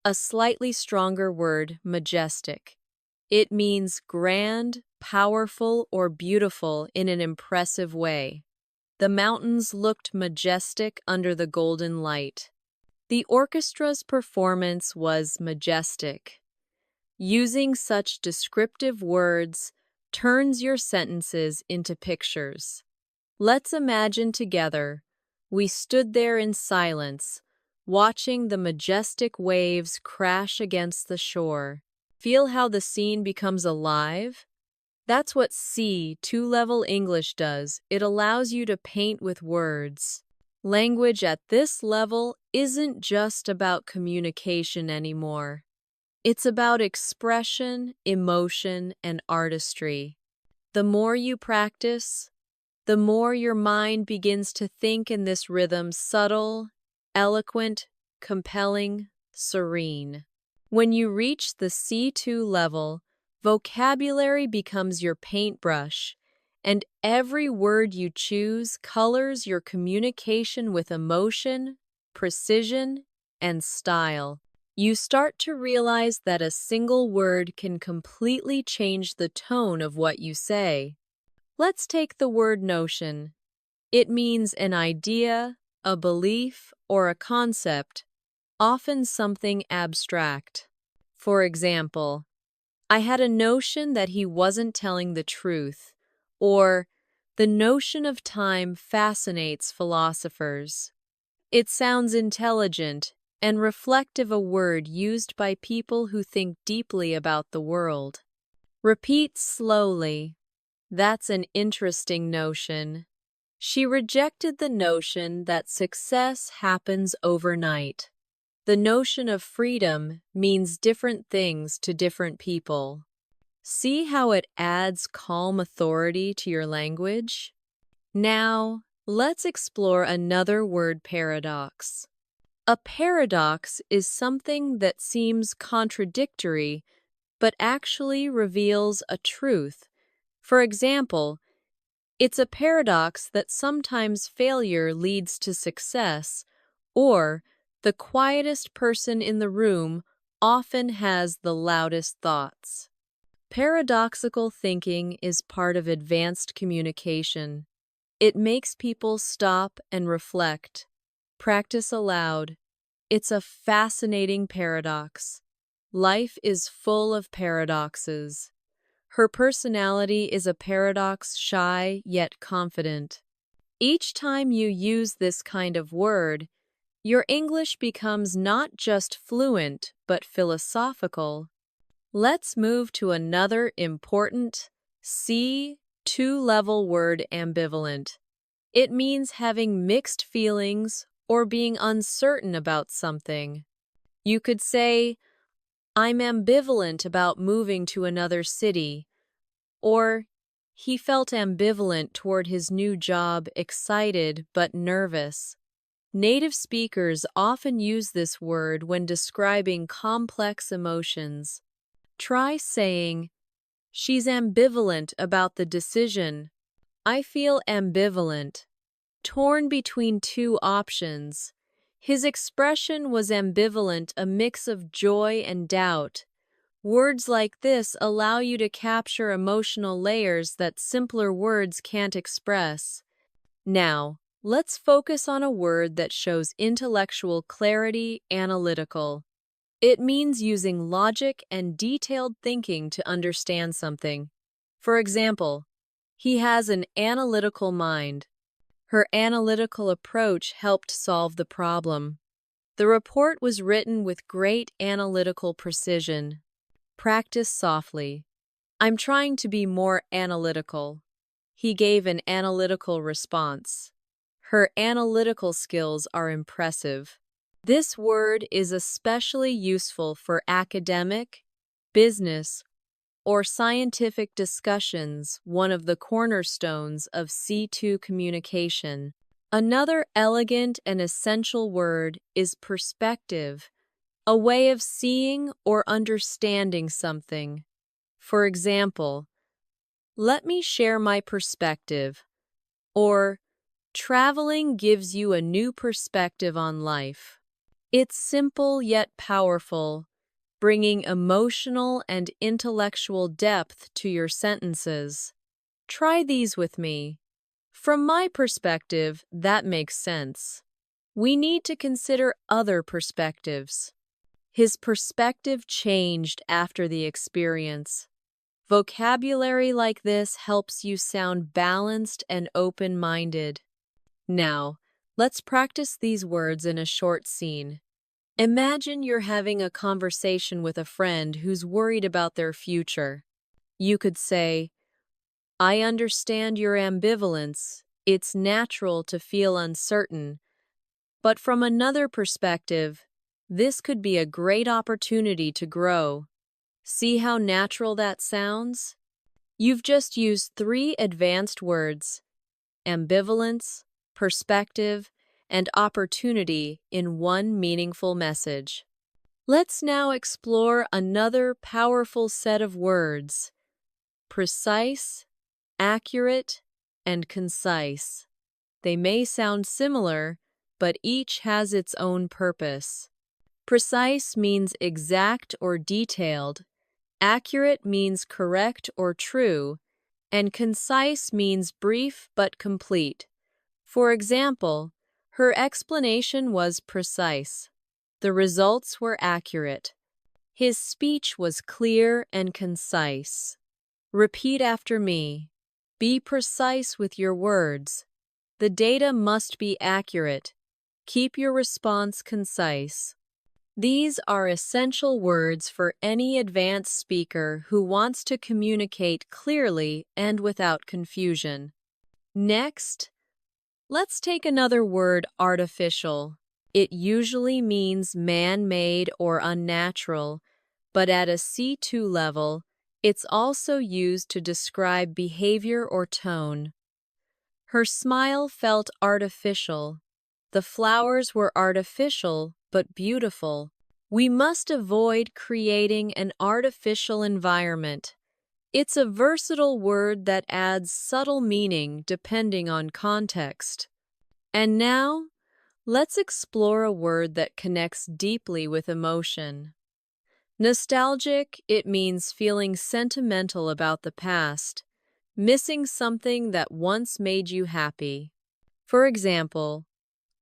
a slightly stronger word, majestic. It means grand, powerful, or beautiful in an impressive way. The mountains looked majestic under the golden light. The orchestra's performance was majestic. Using such descriptive words turns your sentences into pictures. Let's imagine together. We stood there in silence, watching the majestic waves crash against the shore. Feel how the scene becomes alive? That's what C2-level English does. It allows you to paint with words. Language at this level isn't just about communication anymore. It's about expression, emotion, and artistry. The more you practice, the more your mind begins to think in this rhythm: subtle, eloquent, compelling, serene. When you reach the C2 level, vocabulary becomes your paintbrush, and every word you choose colors your communication with emotion, precision, and style. You start to realize that a single word can completely change the tone of what you say. Let's take the word notion. It means an idea, a belief, or a concept, often something abstract. For example, I had a notion that he wasn't telling the truth, or the notion of time fascinates philosophers. It sounds intelligent and reflective, a word used by people who think deeply about the world. Repeat slowly. That's an interesting notion. She rejected the notion that success happens overnight. The notion of freedom means different things to different people. See how it adds calm authority to your language? Now, let's explore another word paradox. A paradox is something that seems contradictory but actually reveals a truth. For example, it's a paradox that sometimes failure leads to success, or the quietest person in the room often has the loudest thoughts. Paradoxical thinking is part of advanced communication. It makes people stop and reflect. Practice aloud. It's a fascinating paradox. Life is full of paradoxes. Her personality is a paradox, shy yet confident. Each time you use this kind of word, your English becomes not just fluent but philosophical. Let's move to another important C2 level word, ambivalent. It means having mixed feelings or being uncertain about something. You could say, I'm ambivalent about moving to another city, or he felt ambivalent toward his new job, excited but nervous. Native speakers often use this word when describing complex emotions. Try saying, she's ambivalent about the decision. I feel ambivalent, torn between two options. His expression was ambivalent, a mix of joy and doubt. Words like this allow you to capture emotional layers that simpler words can't express. Now, let's focus on a word that shows intellectual clarity, analytical. It means using logic and detailed thinking to understand something. For example, he has an analytical mind. Her analytical approach helped solve the problem. The report was written with great analytical precision. Practice softly. I'm trying to be more analytical. He gave an analytical response. Her analytical skills are impressive. This word is especially useful for academic, business, or scientific discussions, one of the cornerstones of C2 communication. Another elegant and essential word is perspective, a way of seeing or understanding something. For example, let me share my perspective, or traveling gives you a new perspective on life. It's simple yet powerful, bringing emotional and intellectual depth to your sentences. Try these with me. From my perspective, that makes sense. We need to consider other perspectives. His perspective changed after the experience. Vocabulary like this helps you sound balanced and open-minded. Now, let's practice these words in a short scene. Imagine you're having a conversation with a friend who's worried about their future. You could say, I understand your ambivalence. It's natural to feel uncertain. But from another perspective, this could be a great opportunity to grow. See how natural that sounds? You've just used 3 advanced words: ambivalence, perspective, and opportunity in one meaningful message. Let's now explore another powerful set of words: precise, accurate, and concise. They may sound similar, but each has its own purpose. Precise means exact or detailed, accurate means correct or true, and concise means brief but complete. For example, her explanation was precise. The results were accurate. His speech was clear and concise. Repeat after me. Be precise with your words. The data must be accurate. Keep your response concise. These are essential words for any advanced speaker who wants to communicate clearly and without confusion. Next, let's take another word: artificial. It usually means man-made or unnatural, but at a C2 level, it's also used to describe behavior or tone. Her smile felt artificial. The flowers were artificial but beautiful. We must avoid creating an artificial environment. It's a versatile word that adds subtle meaning depending on context. And now, let's explore a word that connects deeply with emotion. Nostalgic, it means feeling sentimental about the past, missing something that once made you happy. For example,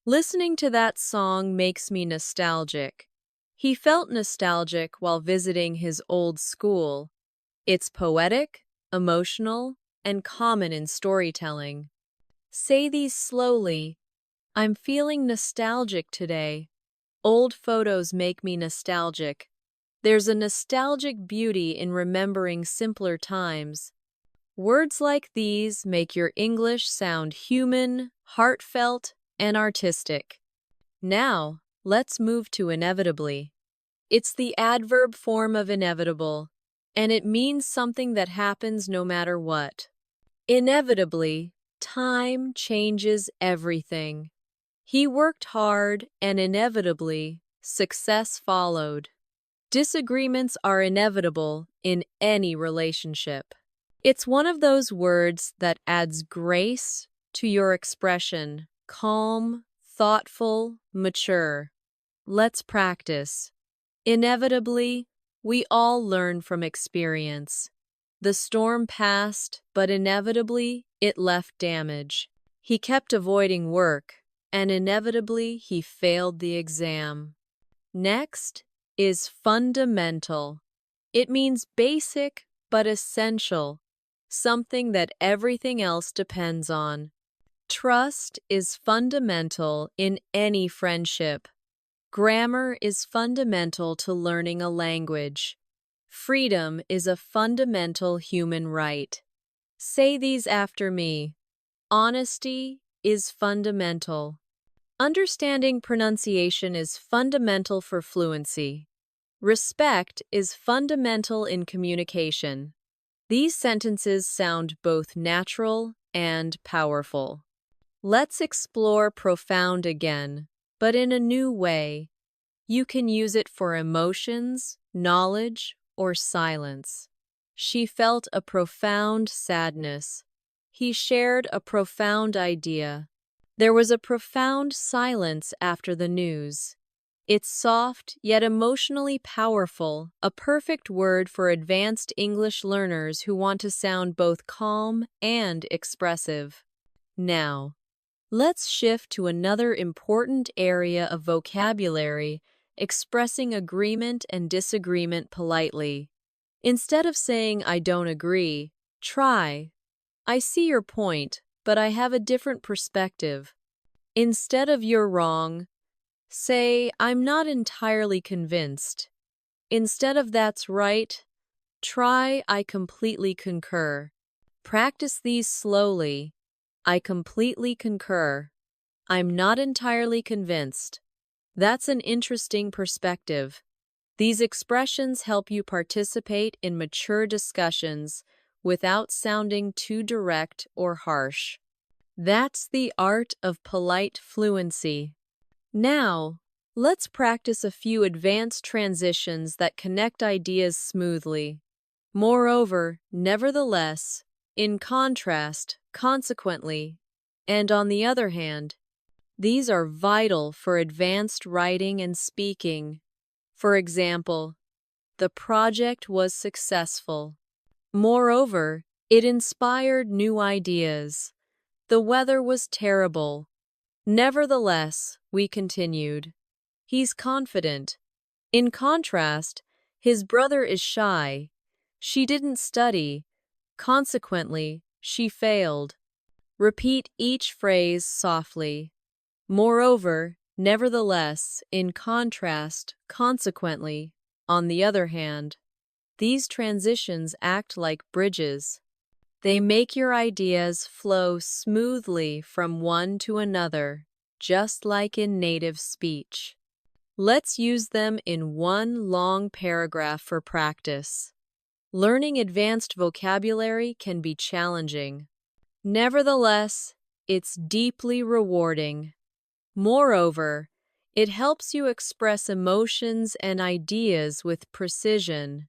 listening to that song makes me nostalgic. He felt nostalgic while visiting his old school. It's poetic, emotional, and common in storytelling. Say these slowly. I'm feeling nostalgic today. Old photos make me nostalgic. There's a nostalgic beauty in remembering simpler times. Words like these make your English sound human, heartfelt, and artistic. Now, let's move to inevitably. It's the adverb form of inevitable, and it means something that happens no matter what. Inevitably, time changes everything. He worked hard, and inevitably, success followed. Disagreements are inevitable in any relationship. It's one of those words that adds grace to your expression: calm, thoughtful, mature. Let's practice. Inevitably, we all learn from experience. The storm passed, but inevitably, it left damage. He kept avoiding work, and inevitably, he failed the exam. Next is fundamental. It means basic but essential, something that everything else depends on. Trust is fundamental in any friendship. Grammar is fundamental to learning a language. Freedom is a fundamental human right. Say these after me. Honesty is fundamental. Understanding pronunciation is fundamental for fluency. Respect is fundamental in communication. These sentences sound both natural and powerful. Let's explore profound again, but in a new way. You can use it for emotions, knowledge, or silence. She felt a profound sadness. He shared a profound idea. There was a profound silence after the news. It's soft yet emotionally powerful, a perfect word for advanced English learners who want to sound both calm and expressive. Now, let's shift to another important area of vocabulary: expressing agreement and disagreement politely. Instead of saying "I don't agree," try "I see your point, but I have a different perspective." Instead of "You're wrong," say "I'm not entirely convinced." Instead of "That's right," try "I completely concur." Practice these slowly. I completely concur. I'm not entirely convinced. That's an interesting perspective. These expressions help you participate in mature discussions without sounding too direct or harsh. That's the art of polite fluency. Now, let's practice a few advanced transitions that connect ideas smoothly. Moreover, nevertheless, in contrast, consequently, and on the other hand, these are vital for advanced writing and speaking. For example, the project was successful. Moreover, it inspired new ideas. The weather was terrible. Nevertheless, we continued. He's confident. In contrast, his brother is shy. She didn't study. Consequently, she failed. Repeat each phrase softly. Moreover, nevertheless, in contrast, consequently, on the other hand, these transitions act like bridges. They make your ideas flow smoothly from one to another, just like in native speech. Let's use them in one long paragraph for practice. Learning advanced vocabulary can be challenging. Nevertheless, it's deeply rewarding. Moreover, it helps you express emotions and ideas with precision.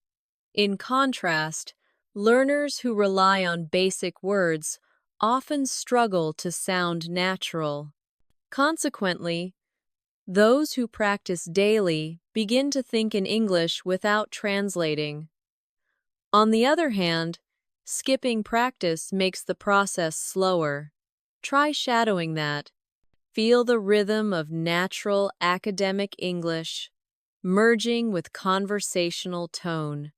In contrast, learners who rely on basic words often struggle to sound natural. Consequently, those who practice daily begin to think in English without translating. On the other hand, skipping practice makes the process slower. Try shadowing that. Feel the rhythm of natural academic English, merging with conversational tone.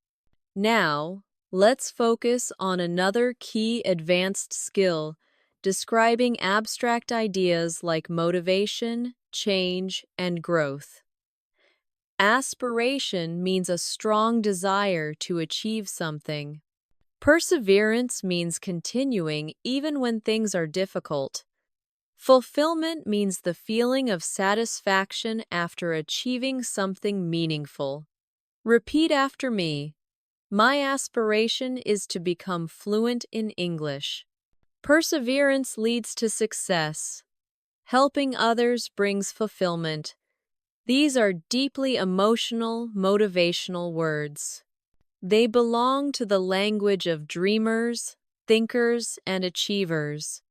Now, let's focus on another key advanced skill, describing abstract ideas like motivation, change, and growth. Aspiration means a strong desire to achieve something. Perseverance means continuing even when things are difficult. Fulfillment means the feeling of satisfaction after achieving something meaningful. Repeat after me. My aspiration is to become fluent in English. Perseverance leads to success. Helping others brings fulfillment. These are deeply emotional, motivational words. They belong to the language of dreamers, thinkers, and achievers.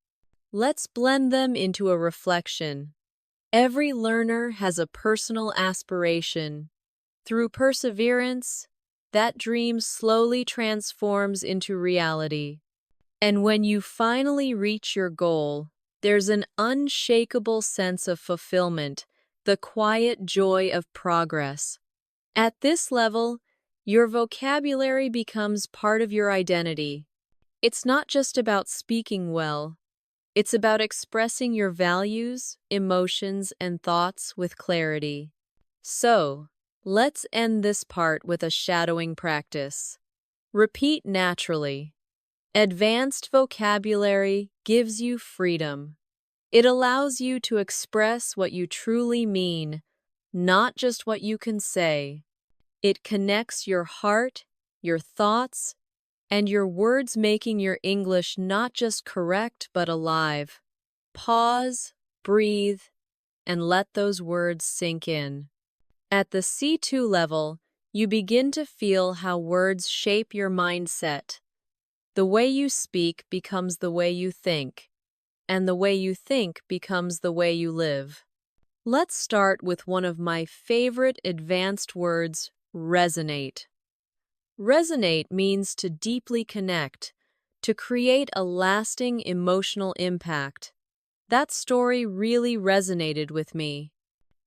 Let's blend them into a reflection. Every learner has a personal aspiration. Through perseverance, that dream slowly transforms into reality. And when you finally reach your goal, there's an unshakable sense of fulfillment, the quiet joy of progress. At this level, your vocabulary becomes part of your identity. It's not just about speaking well, it's about expressing your values, emotions, and thoughts with clarity. So, let's end this part with a shadowing practice. Repeat naturally. Advanced vocabulary gives you freedom. It allows you to express what you truly mean, not just what you can say. It connects your heart, your thoughts, and your words, making your English not just correct but alive. Pause, breathe, and let those words sink in. At the C2 level, you begin to feel how words shape your mindset. The way you speak becomes the way you think, and the way you think becomes the way you live. Let's start with one of my favorite advanced words, resonate. Resonate means to deeply connect, to create a lasting emotional impact. That story really resonated with me.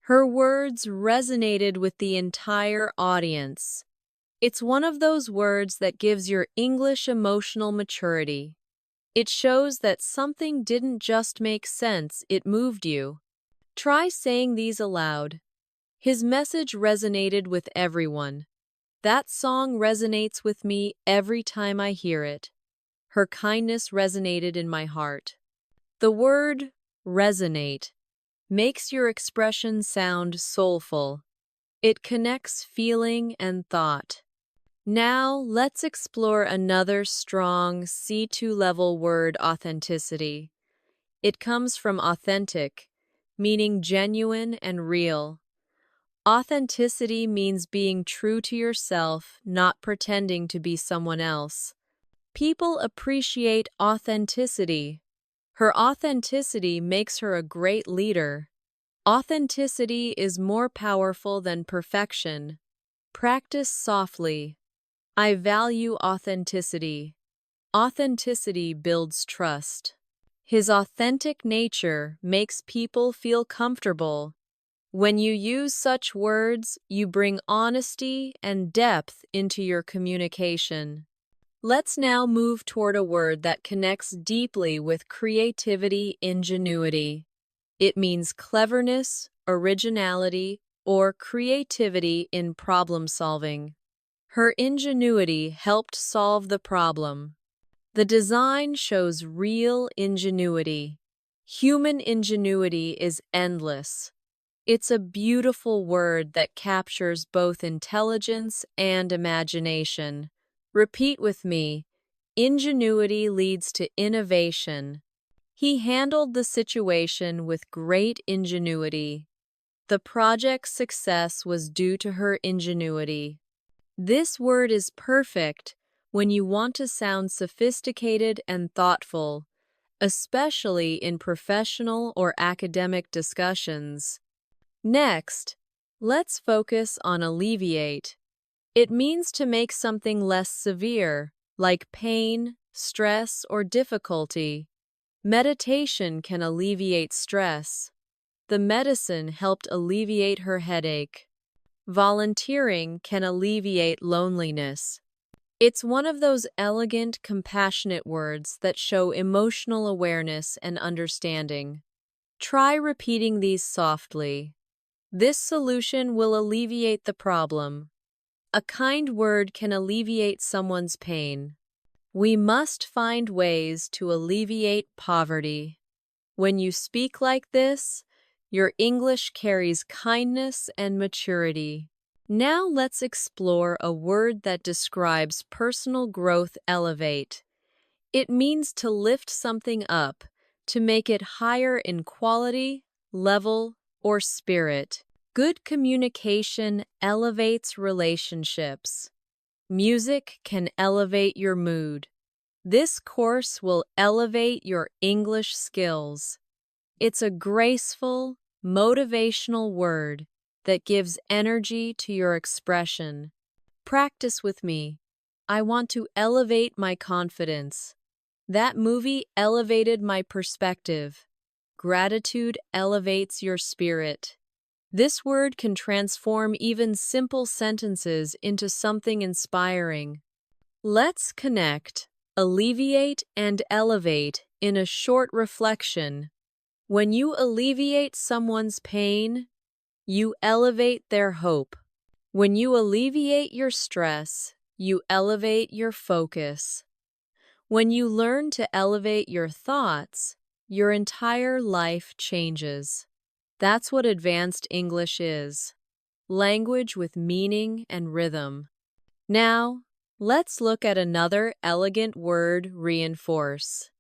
Her words resonated with the entire audience. It's one of those words that gives your English emotional maturity. It shows that something didn't just make sense, it moved you. Try saying these aloud. His message resonated with everyone. That song resonates with me every time I hear it. Her kindness resonated in my heart. The word resonate makes your expression sound soulful. It connects feeling and thought. Now, let's explore another strong C2 level word, authenticity. It comes from authentic, meaning genuine and real. Authenticity means being true to yourself, not pretending to be someone else. People appreciate authenticity. Her authenticity makes her a great leader. Authenticity is more powerful than perfection. Practice softly. I value authenticity. Authenticity builds trust. His authentic nature makes people feel comfortable. When you use such words, you bring honesty and depth into your communication. Let's now move toward a word that connects deeply with creativity, ingenuity. It means cleverness, originality, or creativity in problem solving. Her ingenuity helped solve the problem. The design shows real ingenuity. Human ingenuity is endless. It's a beautiful word that captures both intelligence and imagination. Repeat with me. Ingenuity leads to innovation. He handled the situation with great ingenuity. The project's success was due to her ingenuity. This word is perfect when you want to sound sophisticated and thoughtful, especially in professional or academic discussions. Next, let's focus on alleviate. It means to make something less severe, like pain, stress, or difficulty. Meditation can alleviate stress. The medicine helped alleviate her headache. Volunteering can alleviate loneliness. It's one of those elegant, compassionate words that show emotional awareness and understanding. Try repeating these softly. This solution will alleviate the problem. A kind word can alleviate someone's pain. We must find ways to alleviate poverty. When you speak like this, your English carries kindness and maturity. Now let's explore a word that describes personal growth. Elevate. It means to lift something up, to make it higher in quality, level, or spirit. Good communication elevates relationships. Music can elevate your mood. This course will elevate your English skills. It's a graceful, motivational word that gives energy to your expression. Practice with me. I want to elevate my confidence. That movie elevated my perspective. Gratitude elevates your spirit. This word can transform even simple sentences into something inspiring. Let's connect, alleviate, and elevate in a short reflection. When you alleviate someone's pain, you elevate their hope. When you alleviate your stress, you elevate your focus. When you learn to elevate your thoughts, your entire life changes. That's what advanced English is. Language with meaning and rhythm. Now, let's look at another elegant word, reinforce.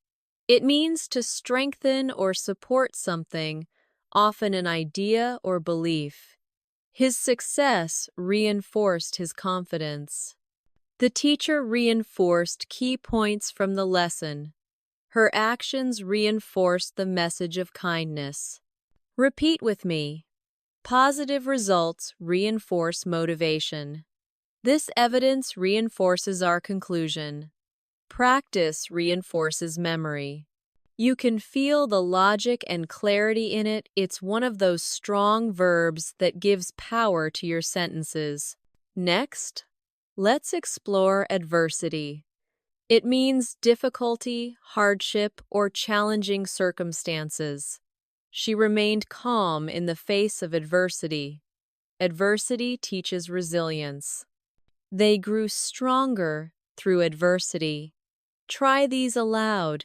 It means to strengthen or support something, often an idea or belief. His success reinforced his confidence. The teacher reinforced key points from the lesson. Her actions reinforced the message of kindness. Repeat with me. Positive results reinforce motivation. This evidence reinforces our conclusion. Practice reinforces memory. You can feel the logic and clarity in it. It's one of those strong verbs that gives power to your sentences. Next, let's explore adversity. It means difficulty, hardship, or challenging circumstances. She remained calm in the face of adversity. Adversity teaches resilience. They grew stronger through adversity. Try these aloud.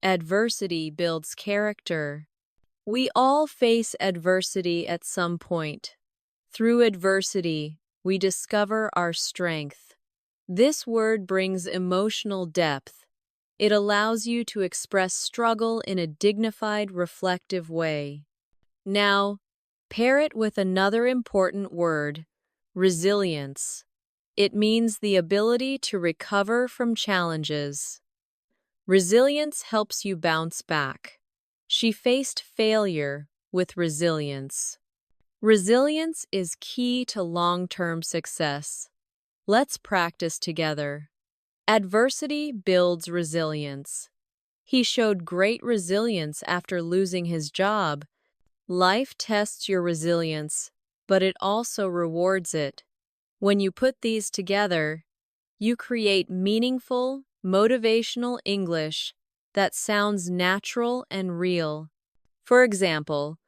Adversity builds character. We all face adversity at some point. Through adversity, we discover our strength. This word brings emotional depth. It allows you to express struggle in a dignified, reflective way. Now, pair it with another important word, resilience. It means the ability to recover from challenges. Resilience helps you bounce back. She faced failure with resilience. Resilience is key to long-term success. Let's practice together. Adversity builds resilience. He showed great resilience after losing his job. Life tests your resilience, but it also rewards it. When you put these together, you create meaningful, motivational English that sounds natural and real. For example,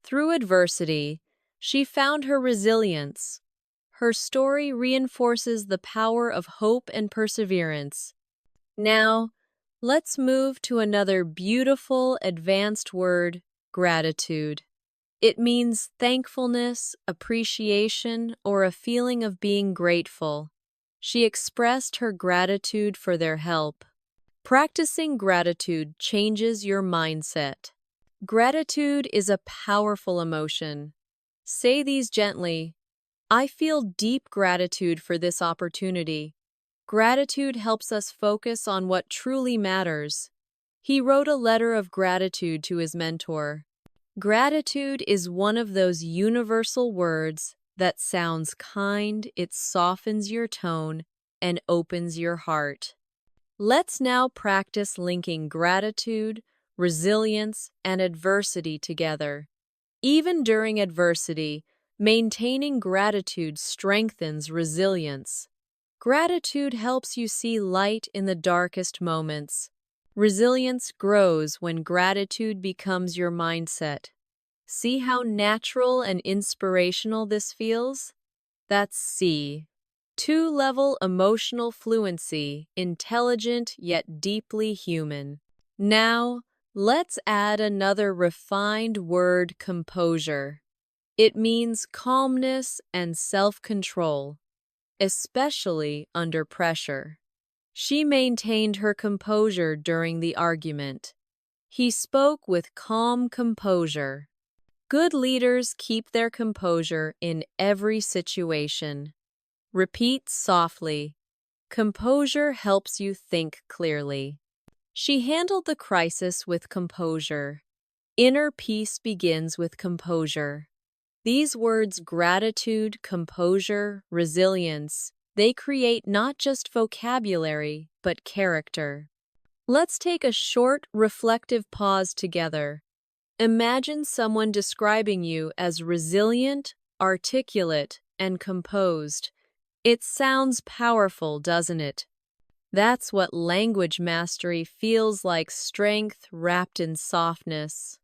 through adversity, she found her resilience. Her story reinforces the power of hope and perseverance. Now, let's move to another beautiful, advanced word, gratitude. It means thankfulness, appreciation, or a feeling of being grateful. She expressed her gratitude for their help. Practicing gratitude changes your mindset. Gratitude is a powerful emotion. Say these gently. I feel deep gratitude for this opportunity. Gratitude helps us focus on what truly matters. He wrote a letter of gratitude to his mentor. Gratitude is one of those universal words that sounds kind, it softens your tone, and opens your heart. Let's now practice linking gratitude, resilience, and adversity together. Even during adversity, maintaining gratitude strengthens resilience. Gratitude helps you see light in the darkest moments. Resilience grows when gratitude becomes your mindset. See how natural and inspirational this feels? That's C. 2-level emotional fluency, intelligent yet deeply human. Now, let's add another refined word, composure. It means calmness and self-control, especially under pressure. She maintained her composure during the argument. He spoke with calm composure. Good leaders keep their composure in every situation. Repeat softly. Composure helps you think clearly. She handled the crisis with composure. Inner peace begins with composure. These words, gratitude, composure, resilience, they create not just vocabulary, but character. Let's take a short, reflective pause together. Imagine someone describing you as resilient, articulate, and composed. It sounds powerful, doesn't it? That's what language mastery feels like, strength wrapped in softness.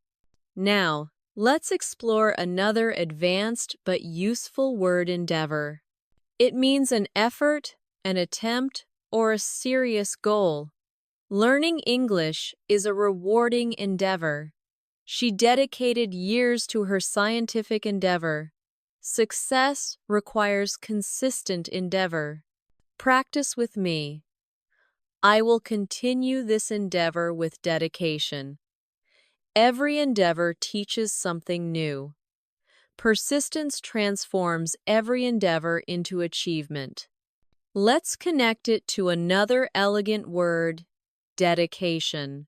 Now, let's explore another advanced but useful word, endeavor. It means an effort, an attempt, or a serious goal. Learning English is a rewarding endeavor. She dedicated years to her scientific endeavor. Success requires consistent endeavor. Practice with me. I will continue this endeavor with dedication. Every endeavor teaches something new. Persistence transforms every endeavor into achievement. Let's connect it to another elegant word, dedication.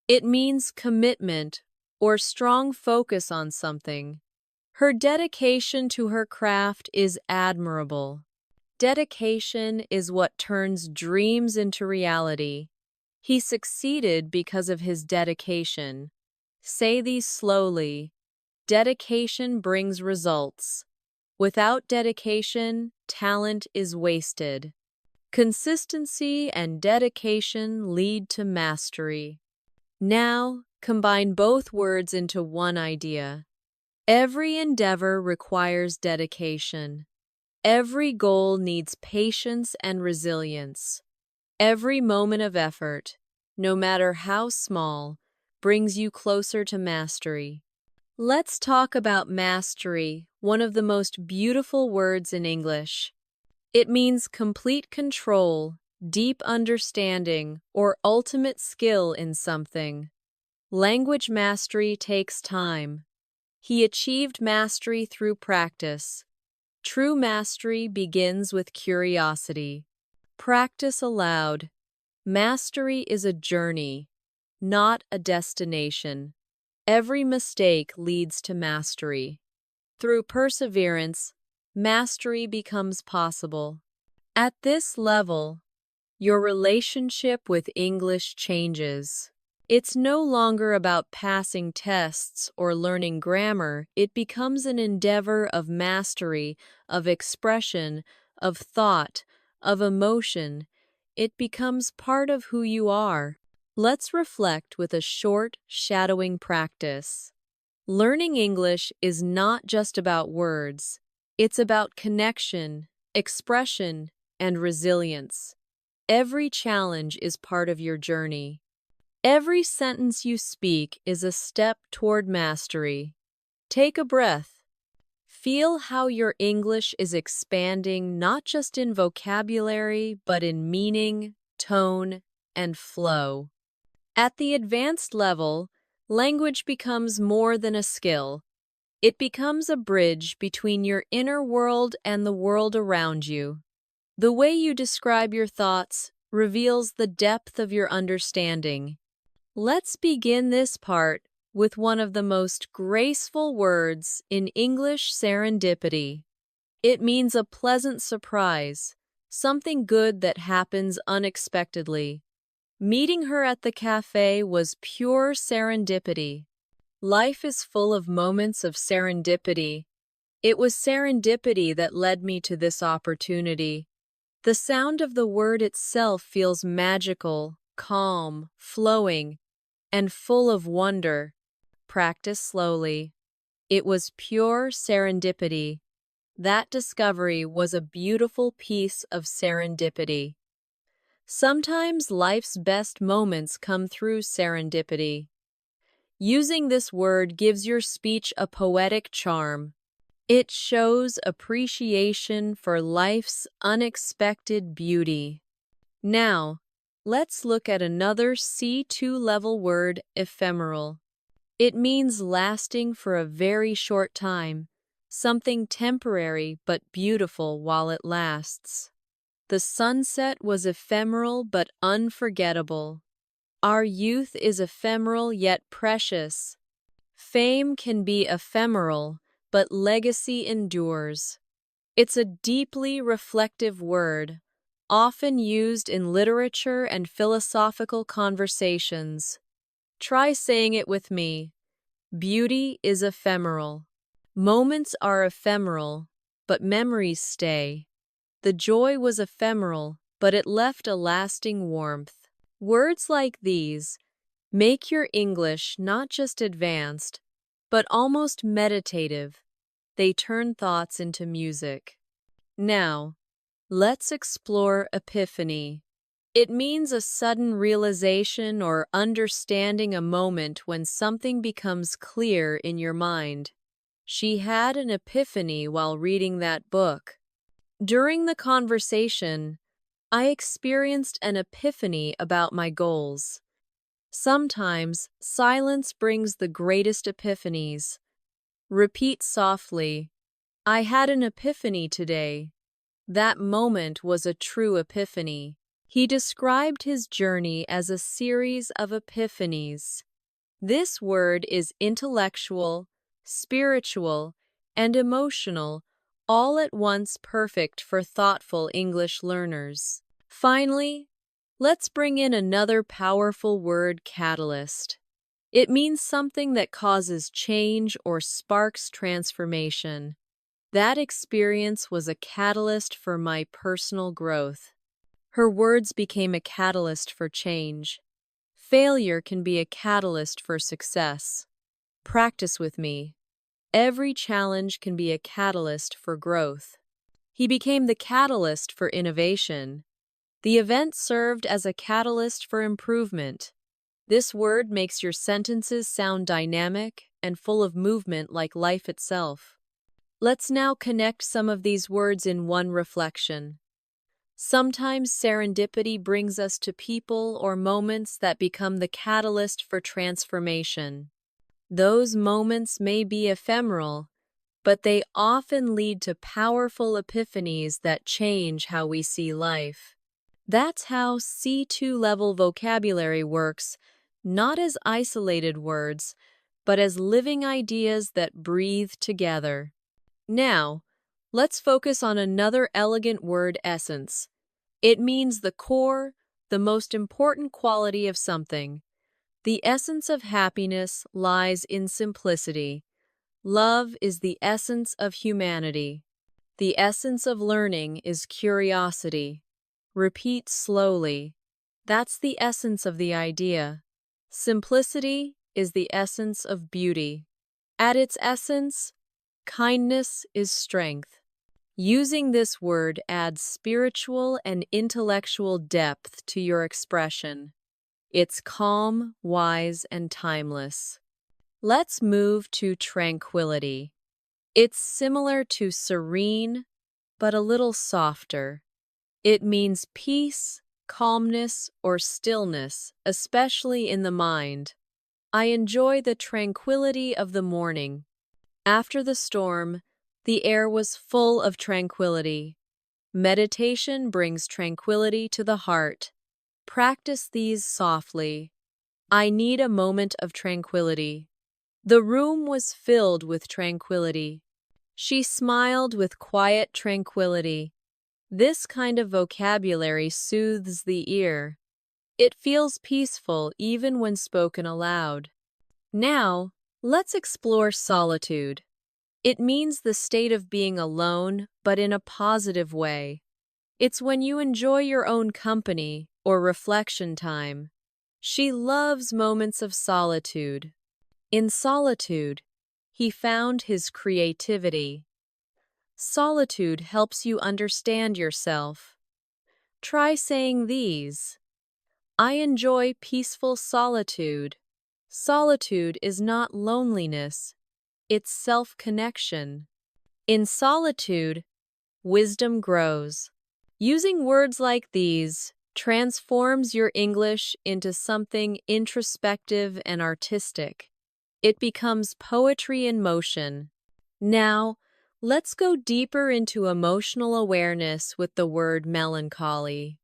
It means commitment or strong focus on something. Her dedication to her craft is admirable. Dedication is what turns dreams into reality. He succeeded because of his dedication. Say these slowly. Dedication brings results. Without dedication, talent is wasted. Consistency and dedication lead to mastery. Now, combine both words into one idea. Every endeavor requires dedication. Every goal needs patience and resilience. Every moment of effort, no matter how small, brings you closer to mastery. Let's talk about mastery, one of the most beautiful words in English. It means complete control, deep understanding, or ultimate skill in something. Language mastery takes time. He achieved mastery through practice. True mastery begins with curiosity. Practice aloud. Mastery is a journey, not a destination. Every mistake leads to mastery. Through perseverance, mastery becomes possible. At this level, your relationship with English changes. It's no longer about passing tests or learning grammar. It becomes an endeavor of mastery, of expression, of thought, of emotion. It becomes part of who you are. Let's reflect with a short, shadowing practice. Learning English is not just about words. It's about connection, expression, and resilience. Every challenge is part of your journey. Every sentence you speak is a step toward mastery. Take a breath. Feel how your English is expanding not just in vocabulary, but in meaning, tone, and flow. At the advanced level, language becomes more than a skill. It becomes a bridge between your inner world and the world around you. The way you describe your thoughts reveals the depth of your understanding. Let's begin this part with one of the most graceful words in English: serendipity. It means a pleasant surprise, something good that happens unexpectedly. Meeting her at the cafe was pure serendipity. Life is full of moments of serendipity. It was serendipity that led me to this opportunity. The sound of the word itself feels magical, calm, flowing, and full of wonder. Practice slowly. It was pure serendipity. That discovery was a beautiful piece of serendipity. Sometimes life's best moments come through serendipity. Using this word gives your speech a poetic charm. It shows appreciation for life's unexpected beauty. Now, let's look at another C2 level word: ephemeral. It means lasting for a very short time, something temporary but beautiful while it lasts. The sunset was ephemeral but unforgettable. Our youth is ephemeral yet precious. Fame can be ephemeral, but legacy endures. It's a deeply reflective word, often used in literature and philosophical conversations. Try saying it with me. Beauty is ephemeral. Moments are ephemeral, but memories stay. The joy was ephemeral, but it left a lasting warmth. Words like these make your English not just advanced, but almost meditative. They turn thoughts into music. Now, let's explore epiphany. It means a sudden realization or understanding, a moment when something becomes clear in your mind. She had an epiphany while reading that book. During the conversation, I experienced an epiphany about my goals. Sometimes silence brings the greatest epiphanies. Repeat softly, I had an epiphany today. That moment was a true epiphany. He described his journey as a series of epiphanies. This word is intellectual, spiritual, and emotional, all at once, perfect for thoughtful English learners. Finally, let's bring in another powerful word: catalyst. It means something that causes change or sparks transformation. That experience was a catalyst for my personal growth. Her words became a catalyst for change. Failure can be a catalyst for success. Practice with me. Every challenge can be a catalyst for growth. He became the catalyst for innovation. The event served as a catalyst for improvement. This word makes your sentences sound dynamic and full of movement, like life itself. Let's now connect some of these words in one reflection. Sometimes serendipity brings us to people or moments that become the catalyst for transformation. Those moments may be ephemeral, but they often lead to powerful epiphanies that change how we see life. That's how C2 level vocabulary works, not as isolated words, but as living ideas that breathe together. Now, let's focus on another elegant word, essence. It means the core, the most important quality of something. The essence of happiness lies in simplicity. Love is the essence of humanity. The essence of learning is curiosity. Repeat slowly. That's the essence of the idea. Simplicity is the essence of beauty. At its essence, kindness is strength. Using this word adds spiritual and intellectual depth to your expression. It's calm, wise, and timeless. Let's move to tranquility. It's similar to serene, but a little softer. It means peace, calmness, or stillness, especially in the mind. I enjoy the tranquility of the morning. After the storm, the air was full of tranquility. Meditation brings tranquility to the heart. Practice these softly. I need a moment of tranquility. The room was filled with tranquility. She smiled with quiet tranquility. This kind of vocabulary soothes the ear. It feels peaceful even when spoken aloud. Now, let's explore solitude. It means the state of being alone, but in a positive way. It's when you enjoy your own company or reflection time. She loves moments of solitude. In solitude, he found his creativity. Solitude helps you understand yourself. Try saying these. I enjoy peaceful solitude. Solitude is not loneliness. It's self-connection. In solitude, wisdom grows. Using words like these transforms your English into something introspective and artistic. It becomes poetry in motion. Now, let's go deeper into emotional awareness with the word melancholy.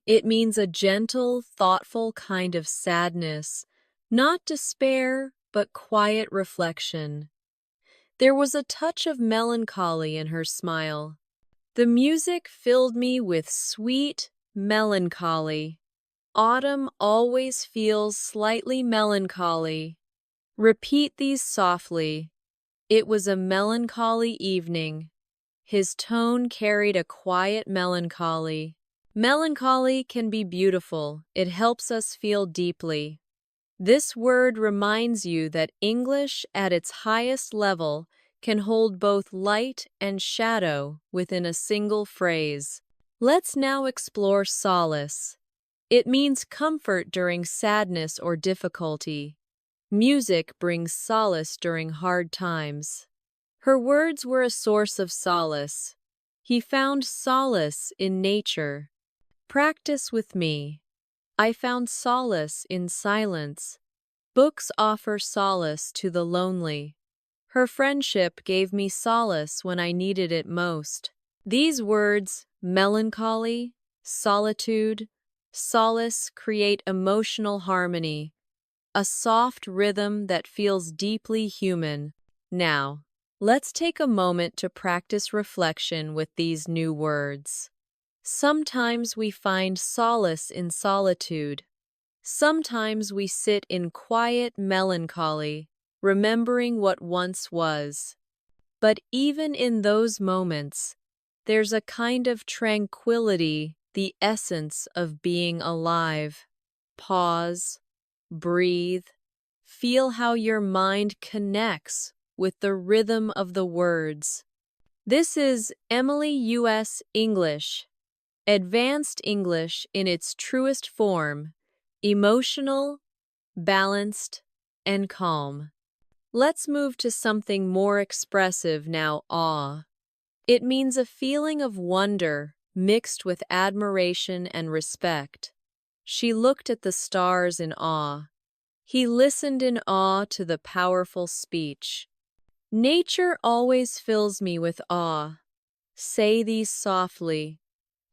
It means a gentle, thoughtful kind of sadness, not despair, but quiet reflection. There was a touch of melancholy in her smile. The music filled me with sweet melancholy. Autumn always feels slightly melancholy. Repeat these softly. It was a melancholy evening. His tone carried a quiet melancholy. Melancholy can be beautiful. It helps us feel deeply. This word reminds you that English at its highest level can hold both light and shadow within a single phrase. Let's now explore solace. It means comfort during sadness or difficulty. Music brings solace during hard times. Her words were a source of solace. He found solace in nature. Practice with me. I found solace in silence. Books offer solace to the lonely. Her friendship gave me solace when I needed it most. These words, melancholy, solitude, solace, create emotional harmony, a soft rhythm that feels deeply human. Now, let's take a moment to practice reflection with these new words. Sometimes we find solace in solitude. Sometimes we sit in quiet melancholy, remembering what once was. But even in those moments, there's a kind of tranquility, the essence of being alive. Pause, breathe, feel how your mind connects with the rhythm of the words. This is Emily U.S. English. Advanced English in its truest form, emotional, balanced, and calm. Let's move to something more expressive now, awe. It means a feeling of wonder, mixed with admiration and respect. She looked at the stars in awe. He listened in awe to the powerful speech. Nature always fills me with awe. Say these softly.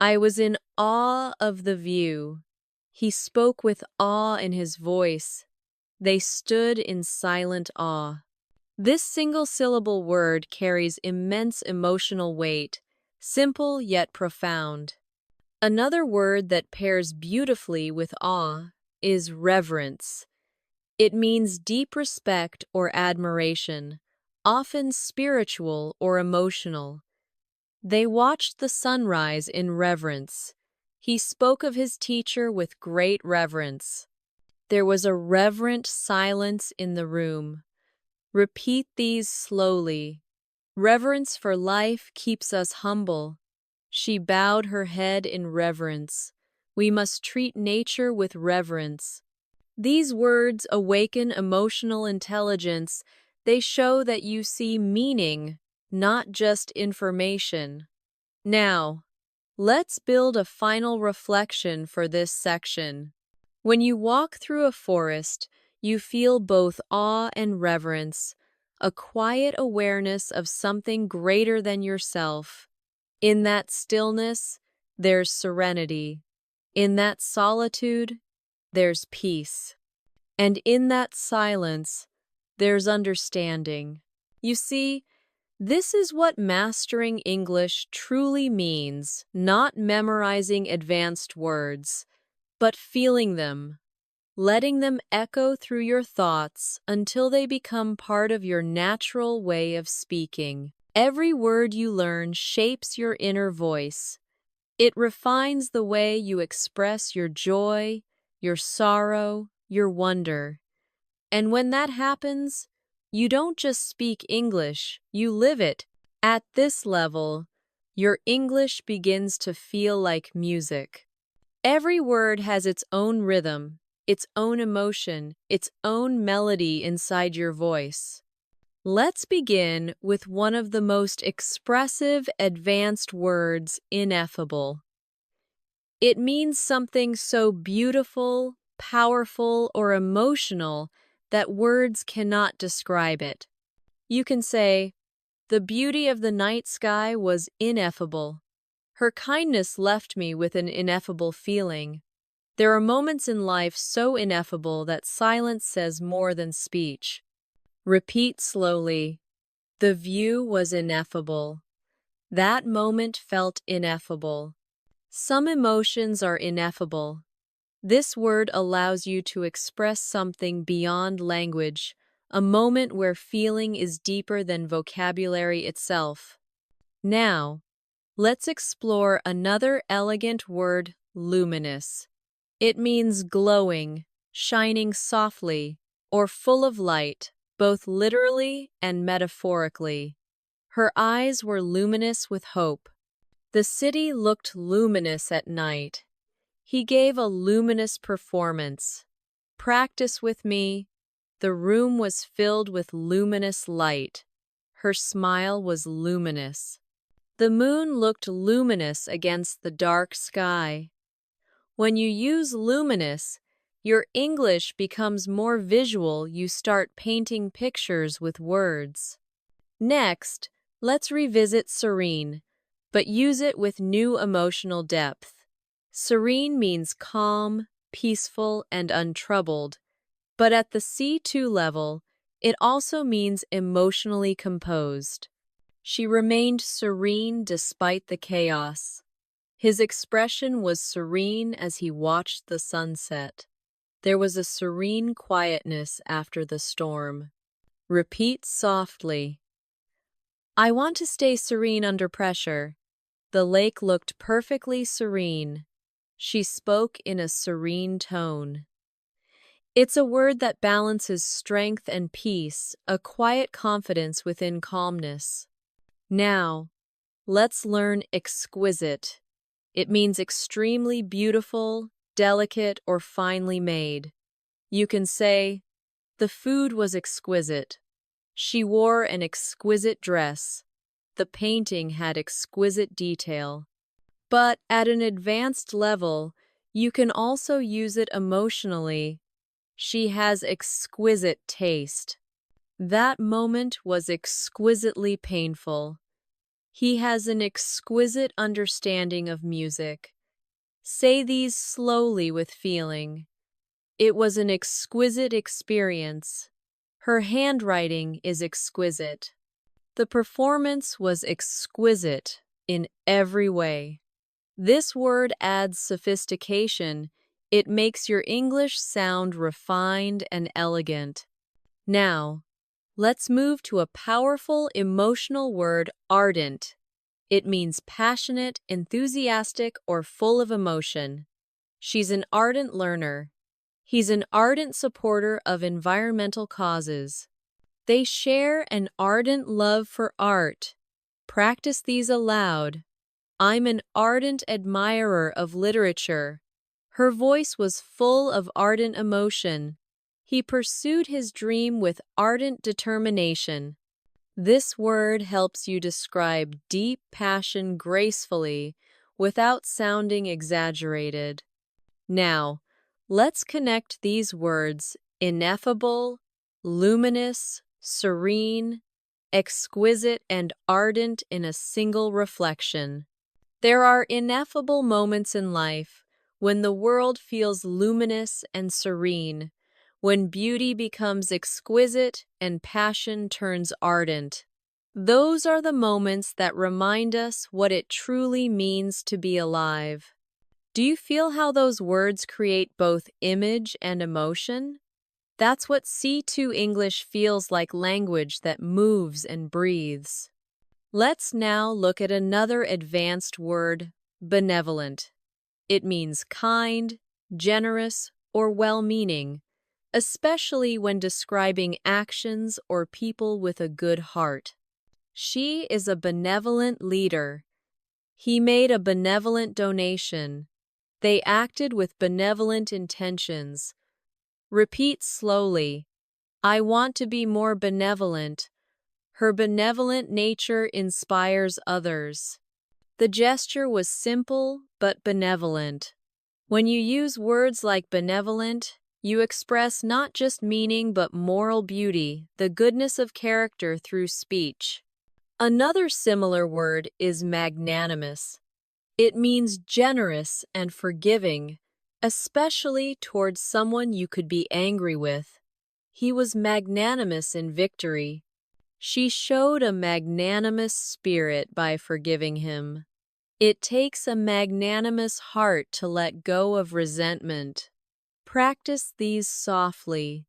I was in awe of the view. He spoke with awe in his voice. They stood in silent awe. This single-syllable word carries immense emotional weight, simple yet profound. Another word that pairs beautifully with awe is reverence. It means deep respect or admiration, often spiritual or emotional. They watched the sunrise in reverence. He spoke of his teacher with great reverence. There was a reverent silence in the room. Repeat these slowly. Reverence for life keeps us humble. She bowed her head in reverence. We must treat nature with reverence. These words awaken emotional intelligence. They show that you see meaning, not just information. Now, let's build a final reflection for this section. When you walk through a forest, you feel both awe and reverence, a quiet awareness of something greater than yourself. In that stillness, there's serenity. In that solitude, there's peace. And in that silence, there's understanding. You see, this is what mastering English truly means, not memorizing advanced words, but feeling them, letting them echo through your thoughts until they become part of your natural way of speaking. Every word you learn shapes your inner voice. It refines the way you express your joy, your sorrow, your wonder. And when that happens, you don't just speak English, you live it. At this level, your English begins to feel like music. Every word has its own rhythm, its own emotion, its own melody inside your voice. Let's begin with one of the most expressive, advanced words, ineffable. It means something so beautiful, powerful, or emotional that words cannot describe it. You can say, "The beauty of the night sky was ineffable. Her kindness left me with an ineffable feeling." There are moments in life so ineffable that silence says more than speech. Repeat slowly. The view was ineffable. That moment felt ineffable. Some emotions are ineffable. This word allows you to express something beyond language, a moment where feeling is deeper than vocabulary itself. Now, let's explore another elegant word, luminous. It means glowing, shining softly, or full of light, both literally and metaphorically. Her eyes were luminous with hope. The city looked luminous at night. He gave a luminous performance. Practice with me. The room was filled with luminous light. Her smile was luminous. The moon looked luminous against the dark sky. When you use luminous, your English becomes more visual. You start painting pictures with words. Next, let's revisit serene, but use it with new emotional depth. Serene means calm, peaceful, and untroubled, but at the C2 level, it also means emotionally composed. She remained serene despite the chaos. His expression was serene as he watched the sunset. There was a serene quietness after the storm. Repeat softly. I want to stay serene under pressure. The lake looked perfectly serene. She spoke in a serene tone. It's a word that balances strength and peace, a quiet confidence within calmness. Now, let's learn exquisite. It means extremely beautiful, delicate, or finely made. You can say, the food was exquisite. She wore an exquisite dress. The painting had exquisite detail. But at an advanced level, you can also use it emotionally. She has exquisite taste. That moment was exquisitely painful. He has an exquisite understanding of music. Say these slowly with feeling. It was an exquisite experience. Her handwriting is exquisite. The performance was exquisite in every way. This word adds sophistication. It makes your English sound refined and elegant. Now, let's move to a powerful emotional word, ardent. It means passionate, enthusiastic, or full of emotion. She's an ardent learner. He's an ardent supporter of environmental causes. They share an ardent love for art. Practice these aloud. I'm an ardent admirer of literature. Her voice was full of ardent emotion. He pursued his dream with ardent determination. This word helps you describe deep passion gracefully without sounding exaggerated. Now, let's connect these words: ineffable, luminous, serene, exquisite, and ardent in a single reflection. There are ineffable moments in life when the world feels luminous and serene, when beauty becomes exquisite and passion turns ardent. Those are the moments that remind us what it truly means to be alive. Do you feel how those words create both image and emotion? That's what C2 English feels like, language that moves and breathes. Let's now look at another advanced word, benevolent. It means kind, generous, or well-meaning, especially when describing actions or people with a good heart. She is a benevolent leader. He made a benevolent donation. They acted with benevolent intentions. Repeat slowly. I want to be more benevolent. Her benevolent nature inspires others. The gesture was simple but benevolent. When you use words like benevolent, you express not just meaning but moral beauty, the goodness of character through speech. Another similar word is magnanimous. It means generous and forgiving, especially towards someone you could be angry with. He was magnanimous in victory. She showed a magnanimous spirit by forgiving him. It takes a magnanimous heart to let go of resentment. Practice these softly.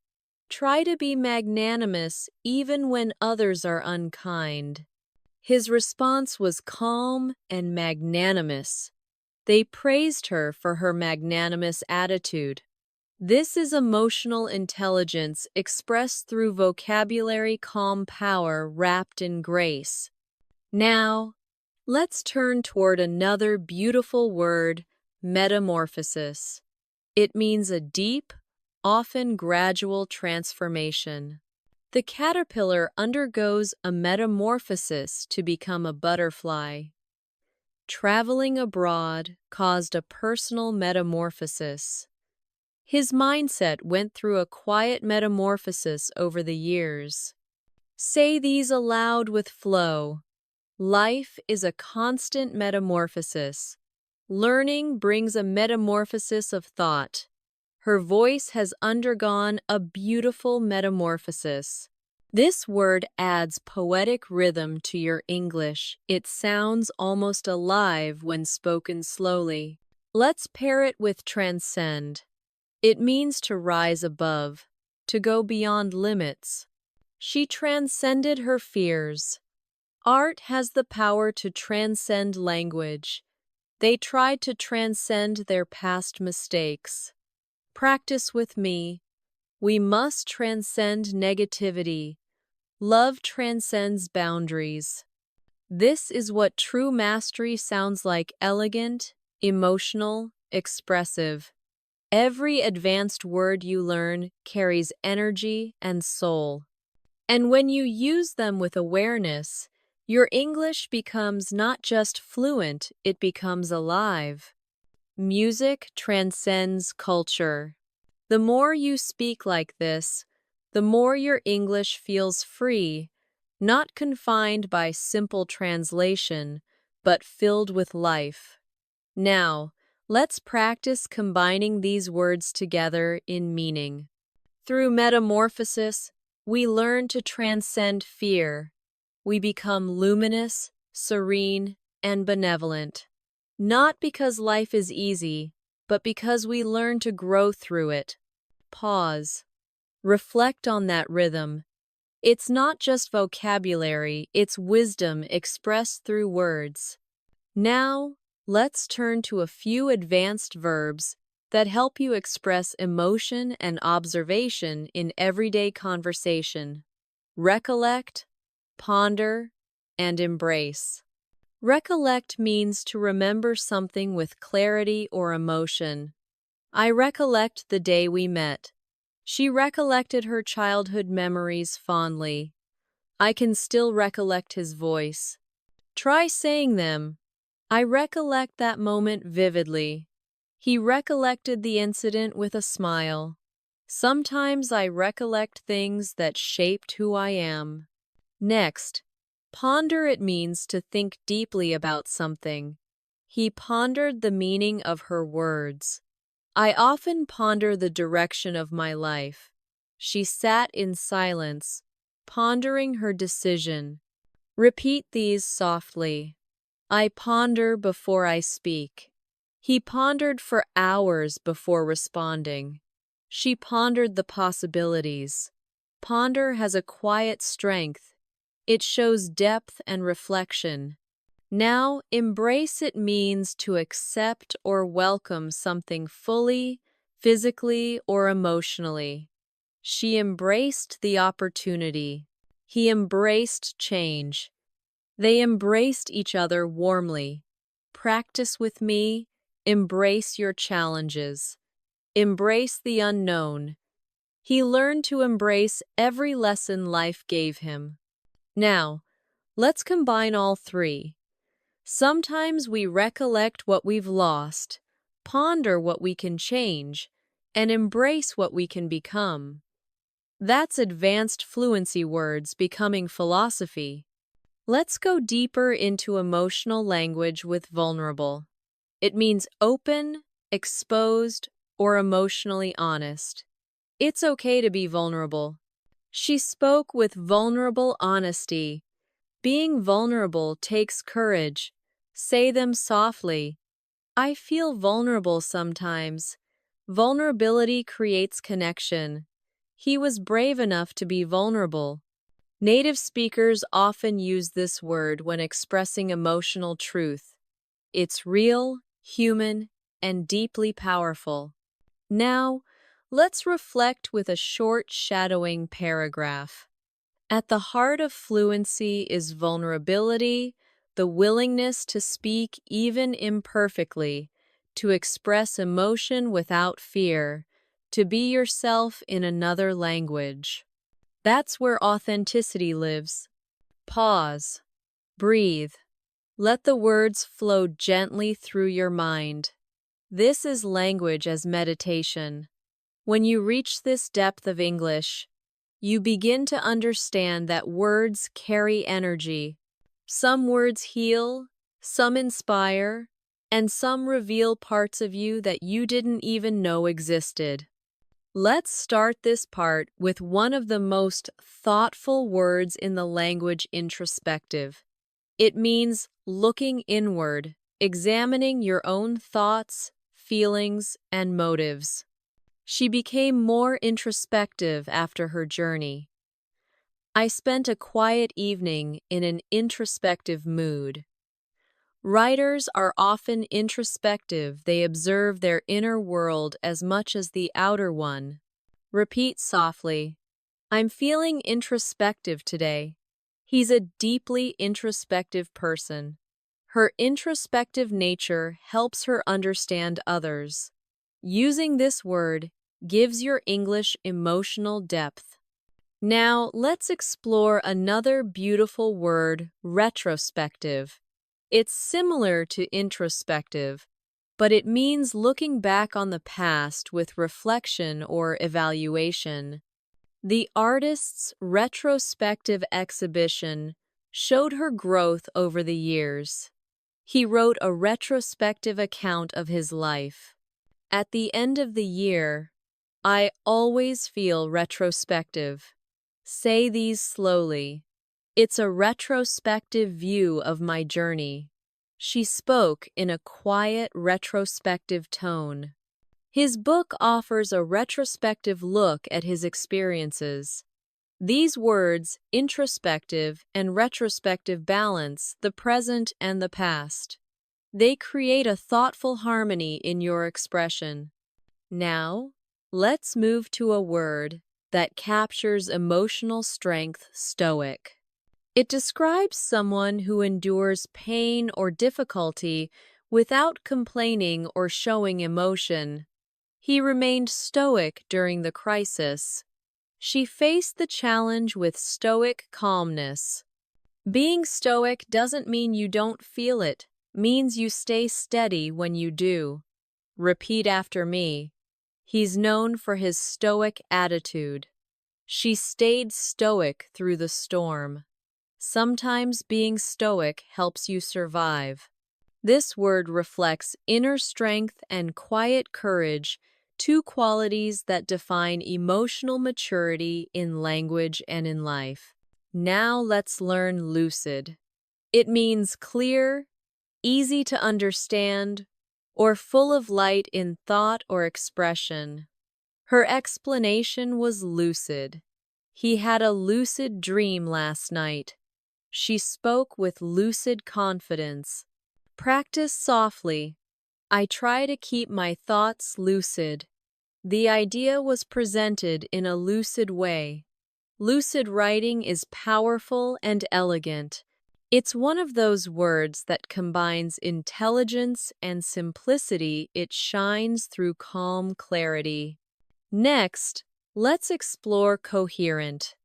Try to be magnanimous even when others are unkind. His response was calm and magnanimous. They praised her for her magnanimous attitude. This is emotional intelligence expressed through vocabulary, calm power wrapped in grace. Now, let's turn toward another beautiful word, metamorphosis. It means a deep, often gradual transformation. The caterpillar undergoes a metamorphosis to become a butterfly. Traveling abroad caused a personal metamorphosis. His mindset went through a quiet metamorphosis over the years. Say these aloud with flow. Life is a constant metamorphosis. Learning brings a metamorphosis of thought. Her voice has undergone a beautiful metamorphosis. This word adds poetic rhythm to your English. It sounds almost alive when spoken slowly. Let's pair it with transcend. It means to rise above, to go beyond limits. She transcended her fears. Art has the power to transcend language. They tried to transcend their past mistakes. Practice with me. We must transcend negativity. Love transcends boundaries. This is what true mastery sounds like: elegant, emotional, expressive. Every advanced word you learn carries energy and soul. And when you use them with awareness, Your English becomes not just fluent, it becomes alive. Music transcends culture. The more you speak like this, the more your English feels free, not confined by simple translation, but filled with life. Now, let's practice combining these words together in meaning. Through metamorphosis, we learn to transcend fear. We become luminous, serene, and benevolent. Not because life is easy, but because we learn to grow through it. Pause. Reflect on that rhythm. It's not just vocabulary, it's wisdom expressed through words. Now, let's turn to a few advanced verbs that help you express emotion and observation in everyday conversation. Recollect, ponder, and embrace. Recollect means to remember something with clarity or emotion. I recollect the day we met. She recollected her childhood memories fondly. I can still recollect his voice. Try saying them. I recollect that moment vividly. He recollected the incident with a smile. Sometimes I recollect things that shaped who I am. Next, ponder. It means to think deeply about something. He pondered the meaning of her words. I often ponder the direction of my life. She sat in silence, pondering her decision. Repeat these softly. I ponder before I speak. He pondered for hours before responding. She pondered the possibilities. Ponder has a quiet strength. It shows depth and reflection. Now, embrace. It means to accept or welcome something fully, physically or emotionally. She embraced the opportunity. He embraced change. They embraced each other warmly. Practice with me. Embrace your challenges. Embrace the unknown. He learned to embrace every lesson life gave him. Now, let's combine all three. Sometimes we recollect what we've lost, ponder what we can change, and embrace what we can become. That's advanced fluency words becoming philosophy. Let's go deeper into emotional language with vulnerable. It means open, exposed, or emotionally honest. It's okay to be vulnerable. She spoke with vulnerable honesty. Being vulnerable takes courage. Say them softly. I feel vulnerable sometimes. Vulnerability creates connection. He was brave enough to be vulnerable. Native speakers often use this word when expressing emotional truth. It's real, human, and deeply powerful. Now, let's reflect with a short shadowing paragraph. At the heart of fluency is vulnerability, the willingness to speak even imperfectly, to express emotion without fear, to be yourself in another language. That's where authenticity lives. Pause. Breathe. Let the words flow gently through your mind. This is language as meditation. When you reach this depth of English, you begin to understand that words carry energy. Some words heal, some inspire, and some reveal parts of you that you didn't even know existed. Let's start this part with one of the most thoughtful words in the language, introspective. It means looking inward, examining your own thoughts, feelings, and motives. She became more introspective after her journey. I spent a quiet evening in an introspective mood. Writers are often introspective. They observe their inner world as much as the outer one. Repeat softly. I'm feeling introspective today. He's a deeply introspective person. Her introspective nature helps her understand others. Using this word gives your English emotional depth. Now, let's explore another beautiful word, retrospective. It's similar to introspective, but it means looking back on the past with reflection or evaluation. The artist's retrospective exhibition showed her growth over the years. He wrote a retrospective account of his life. At the end of the year, I always feel retrospective. Say these slowly. It's a retrospective view of my journey. She spoke in a quiet, retrospective tone. His book offers a retrospective look at his experiences. These words, introspective and retrospective, balance the present and the past. They create a thoughtful harmony in your expression. Now, let's move to a word that captures emotional strength, stoic. It describes someone who endures pain or difficulty without complaining or showing emotion. He remained stoic during the crisis. She faced the challenge with stoic calmness. Being stoic doesn't mean you don't feel it, means you stay steady when you do. Repeat after me. He's known for his stoic attitude. She stayed stoic through the storm. Sometimes being stoic helps you survive. This word reflects inner strength and quiet courage, two qualities that define emotional maturity in language and in life. Now let's learn lucid. It means clear, easy to understand, or full of light in thought or expression. Her explanation was lucid. He had a lucid dream last night. She spoke with lucid confidence. Practice softly. I try to keep my thoughts lucid. The idea was presented in a lucid way. Lucid writing is powerful and elegant. It's one of those words that combines intelligence and simplicity. It shines through calm clarity. Next, let's explore coherent.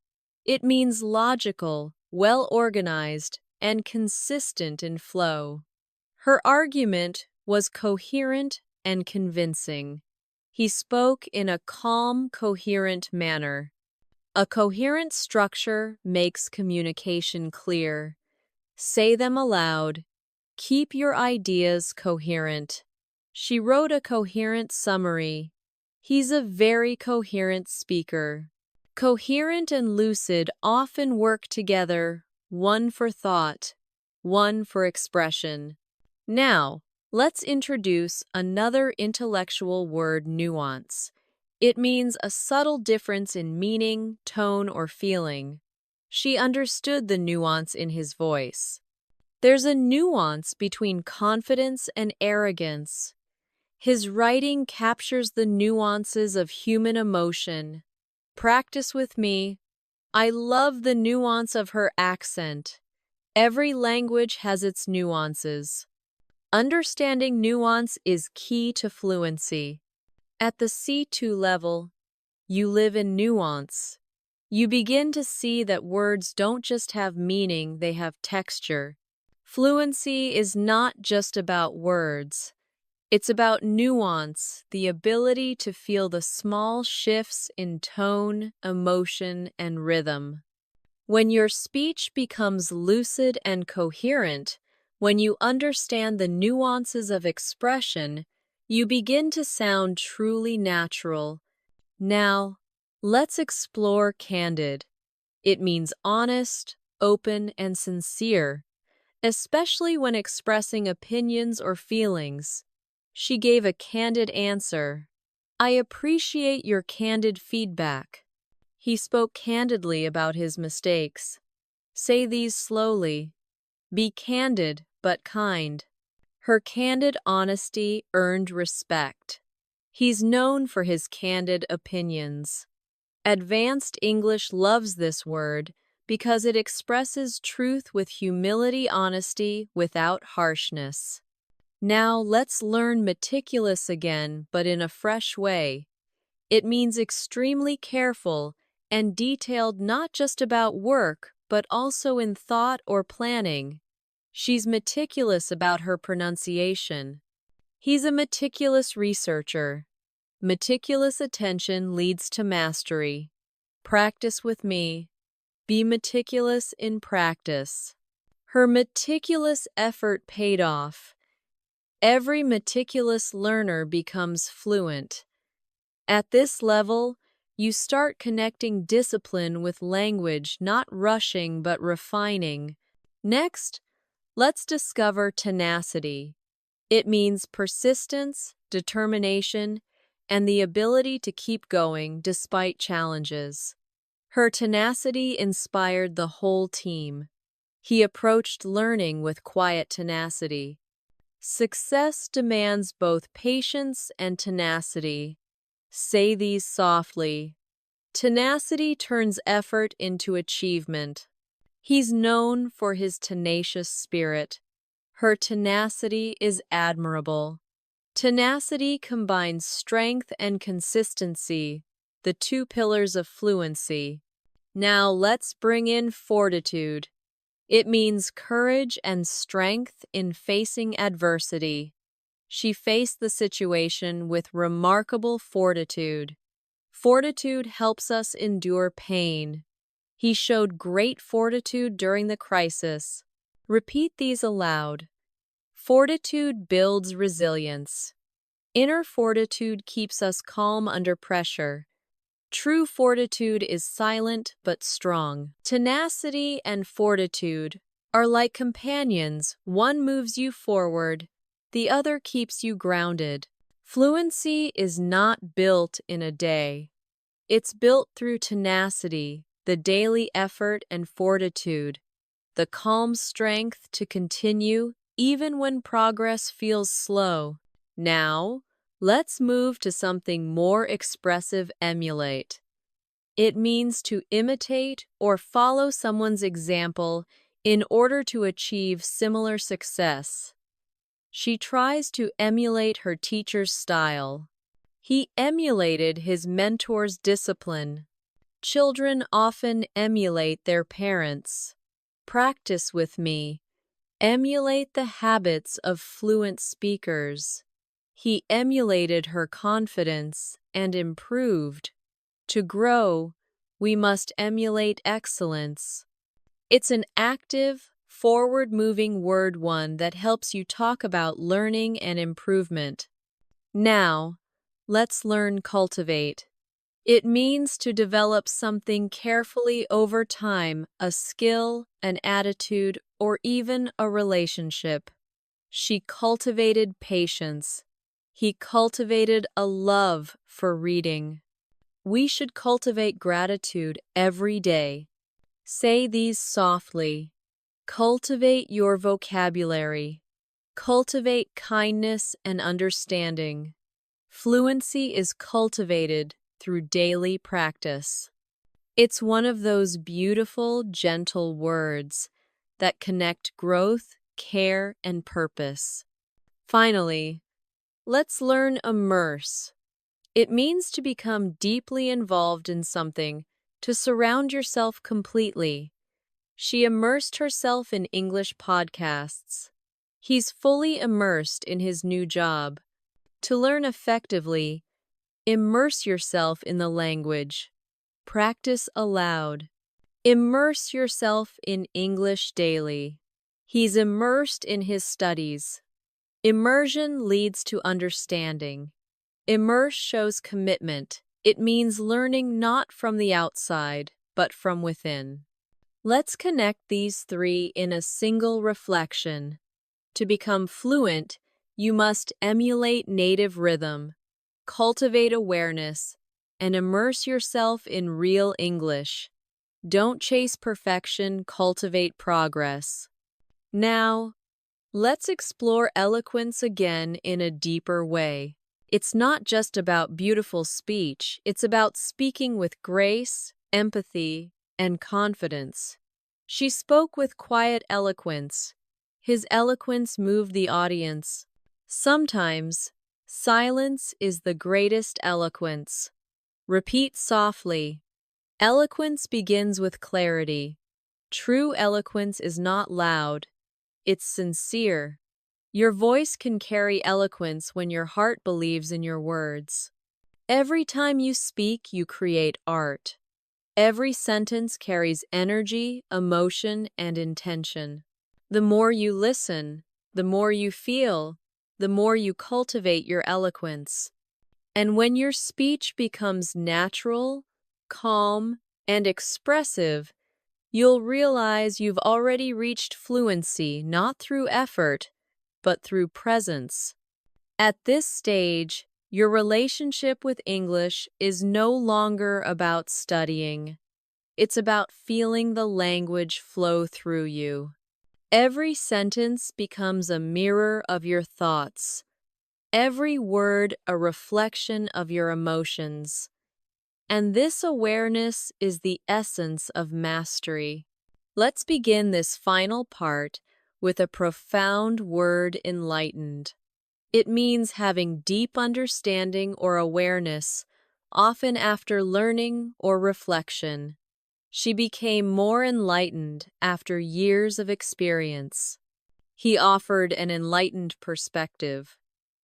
It means logical, well-organized, and consistent in flow. Her argument was coherent and convincing. He spoke in a calm, coherent manner. A coherent structure makes communication clear. Say them aloud. Keep your ideas coherent. She wrote a coherent summary. He's a very coherent speaker. Coherent and lucid often work together, one for thought, one for expression. Now, let's introduce another intellectual word, nuance. It means a subtle difference in meaning, tone, or feeling. She understood the nuance in his voice. There's a nuance between confidence and arrogance. His writing captures the nuances of human emotion. Practice with me. I love the nuance of her accent. Every language has its nuances. Understanding nuance is key to fluency. At the C2 level, you live in nuance. You begin to see that words don't just have meaning, they have texture. Fluency is not just about words. It's about nuance, the ability to feel the small shifts in tone, emotion, and rhythm. When your speech becomes lucid and coherent, when you understand the nuances of expression, you begin to sound truly natural. Now, let's explore candid. It means honest, open, and sincere, especially when expressing opinions or feelings. She gave a candid answer. I appreciate your candid feedback. He spoke candidly about his mistakes. Say these slowly. Be candid but kind. Her candid honesty earned respect. He's known for his candid opinions. Advanced English loves this word because it expresses truth with humility, honesty, without harshness. Now let's learn meticulous again, but in a fresh way. It means extremely careful and detailed not just about work, but also in thought or planning. She's meticulous about her pronunciation. He's a meticulous researcher. Meticulous attention leads to mastery. Practice with me. Be meticulous in practice. Her meticulous effort paid off. Every meticulous learner becomes fluent. At this level, you start connecting discipline with language, not rushing but refining. Next, let's discover tenacity. It means persistence, determination, and the ability to keep going despite challenges. Her tenacity inspired the whole team. He approached learning with quiet tenacity. Success demands both patience and tenacity. Say these softly. Tenacity turns effort into achievement. He's known for his tenacious spirit. Her tenacity is admirable. Tenacity combines strength and consistency, the two pillars of fluency. Now let's bring in fortitude. It means courage and strength in facing adversity. She faced the situation with remarkable fortitude. Fortitude helps us endure pain. He showed great fortitude during the crisis. Repeat these aloud. Fortitude builds resilience. Inner fortitude keeps us calm under pressure. True fortitude is silent but strong. Tenacity and fortitude are like companions. One moves you forward, the other keeps you grounded. Fluency is not built in a day. It's built through tenacity, the daily effort and fortitude, the calm strength to continue even when progress feels slow. Now, let's move to something more expressive. Emulate. It means to imitate or follow someone's example in order to achieve similar success. She tries to emulate her teacher's style. He emulated his mentor's discipline. Children often emulate their parents. Practice with me. Emulate the habits of fluent speakers. He emulated her confidence and improved. To grow, we must emulate excellence. It's an active, forward-moving word, one that helps you talk about learning and improvement. Now, let's learn cultivate. It means to develop something carefully over time, a skill, an attitude, or even a relationship. She cultivated patience. He cultivated a love for reading. We should cultivate gratitude every day. Say these softly. Cultivate your vocabulary. Cultivate kindness and understanding. Fluency is cultivated through daily practice. It's one of those beautiful, gentle words that connect growth, care, and purpose. Finally, let's learn immerse. It means to become deeply involved in something, to surround yourself completely. She immersed herself in English podcasts. He's fully immersed in his new job. To learn effectively, immerse yourself in the language. Practice aloud. Immerse yourself in English daily. He's immersed in his studies. Immersion leads to understanding. Immerse shows commitment. It means learning not from the outside, but from within. Let's connect these three in a single reflection. To become fluent, you must emulate native rhythm, cultivate awareness, and immerse yourself in real English. Don't chase perfection, cultivate progress. Now, let's explore eloquence again in a deeper way. It's not just about beautiful speech, it's about speaking with grace, empathy, and confidence. She spoke with quiet eloquence. His eloquence moved the audience. Sometimes, silence is the greatest eloquence. Repeat softly. Eloquence begins with clarity. True eloquence is not loud, it's sincere. Your voice can carry eloquence when your heart believes in your words. Every time you speak, you create art. Every sentence carries energy, emotion, and intention. The more you listen, the more you feel, the more you cultivate your eloquence. And when your speech becomes natural, calm, and expressive, you'll realize you've already reached fluency not through effort, but through presence. At this stage, your relationship with English is no longer about studying. It's about feeling the language flow through you. Every sentence becomes a mirror of your thoughts. Every word a reflection of your emotions. And this awareness is the essence of mastery. Let's begin this final part with a profound word, enlightened. It means having deep understanding or awareness, often after learning or reflection. She became more enlightened after years of experience. He offered an enlightened perspective.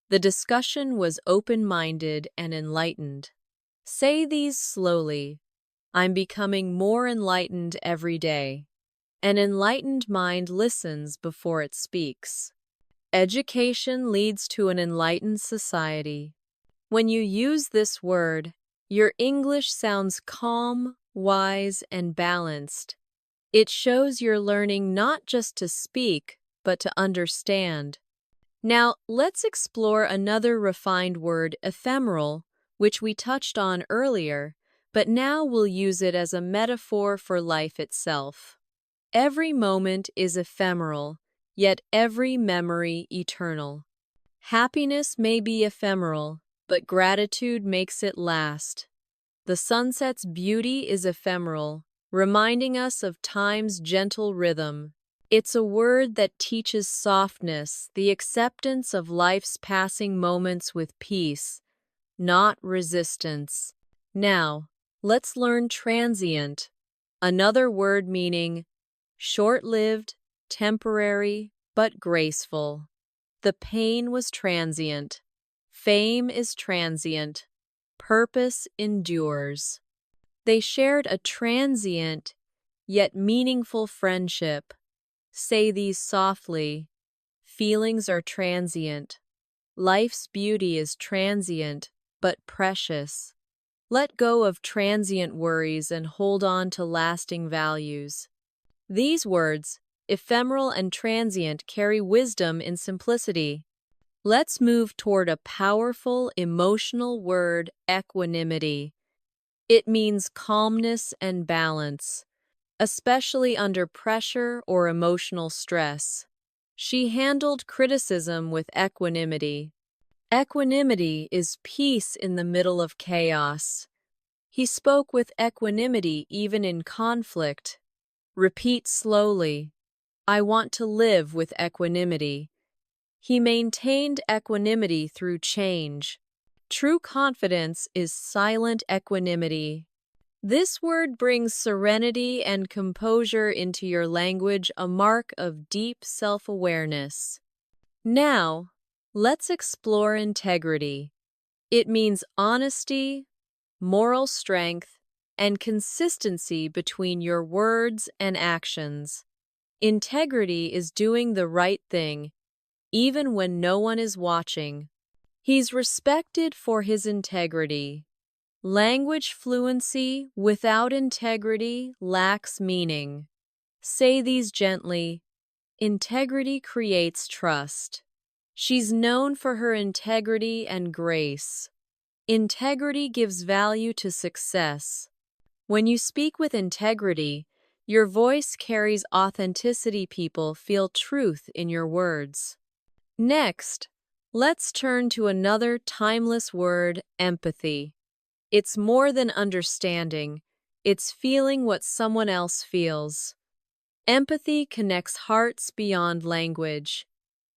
The discussion was open-minded and enlightened. Say these slowly. I'm becoming more enlightened every day. An enlightened mind listens before it speaks. Education leads to an enlightened society. When you use this word, your English sounds calm, wise, and balanced. It shows you're learning not just to speak, but to understand. Now, let's explore another refined word, ephemeral, which we touched on earlier, but now we'll use it as a metaphor for life itself. Every moment is ephemeral, yet every memory eternal. Happiness may be ephemeral, but gratitude makes it last. The sunset's beauty is ephemeral, reminding us of time's gentle rhythm. It's a word that teaches softness, the acceptance of life's passing moments with peace, not resistance. Now, let's learn transient, another word meaning short-lived, temporary, but graceful. The pain was transient. Fame is transient. Purpose endures. They shared a transient, yet meaningful friendship. Say these softly. Feelings are transient. Life's beauty is transient, but precious. Let go of transient worries and hold on to lasting values. These words, ephemeral and transient, carry wisdom in simplicity. Let's move toward a powerful, emotional word, equanimity. It means calmness and balance, especially under pressure or emotional stress. She handled criticism with equanimity. Equanimity is peace in the middle of chaos. He spoke with equanimity even in conflict. Repeat slowly. I want to live with equanimity. He maintained equanimity through change. True confidence is silent equanimity. This word brings serenity and composure into your language, a mark of deep self-awareness. Now, let's explore integrity. It means honesty, moral strength, and consistency between your words and actions. Integrity is doing the right thing, even when no one is watching. He's respected for his integrity. Language fluency without integrity lacks meaning. Say these gently. Integrity creates trust. She's known for her integrity and grace. Integrity gives value to success. When you speak with integrity, your voice carries authenticity. People feel truth in your words. Next, let's turn to another timeless word, empathy. It's more than understanding. It's feeling what someone else feels. Empathy connects hearts beyond language.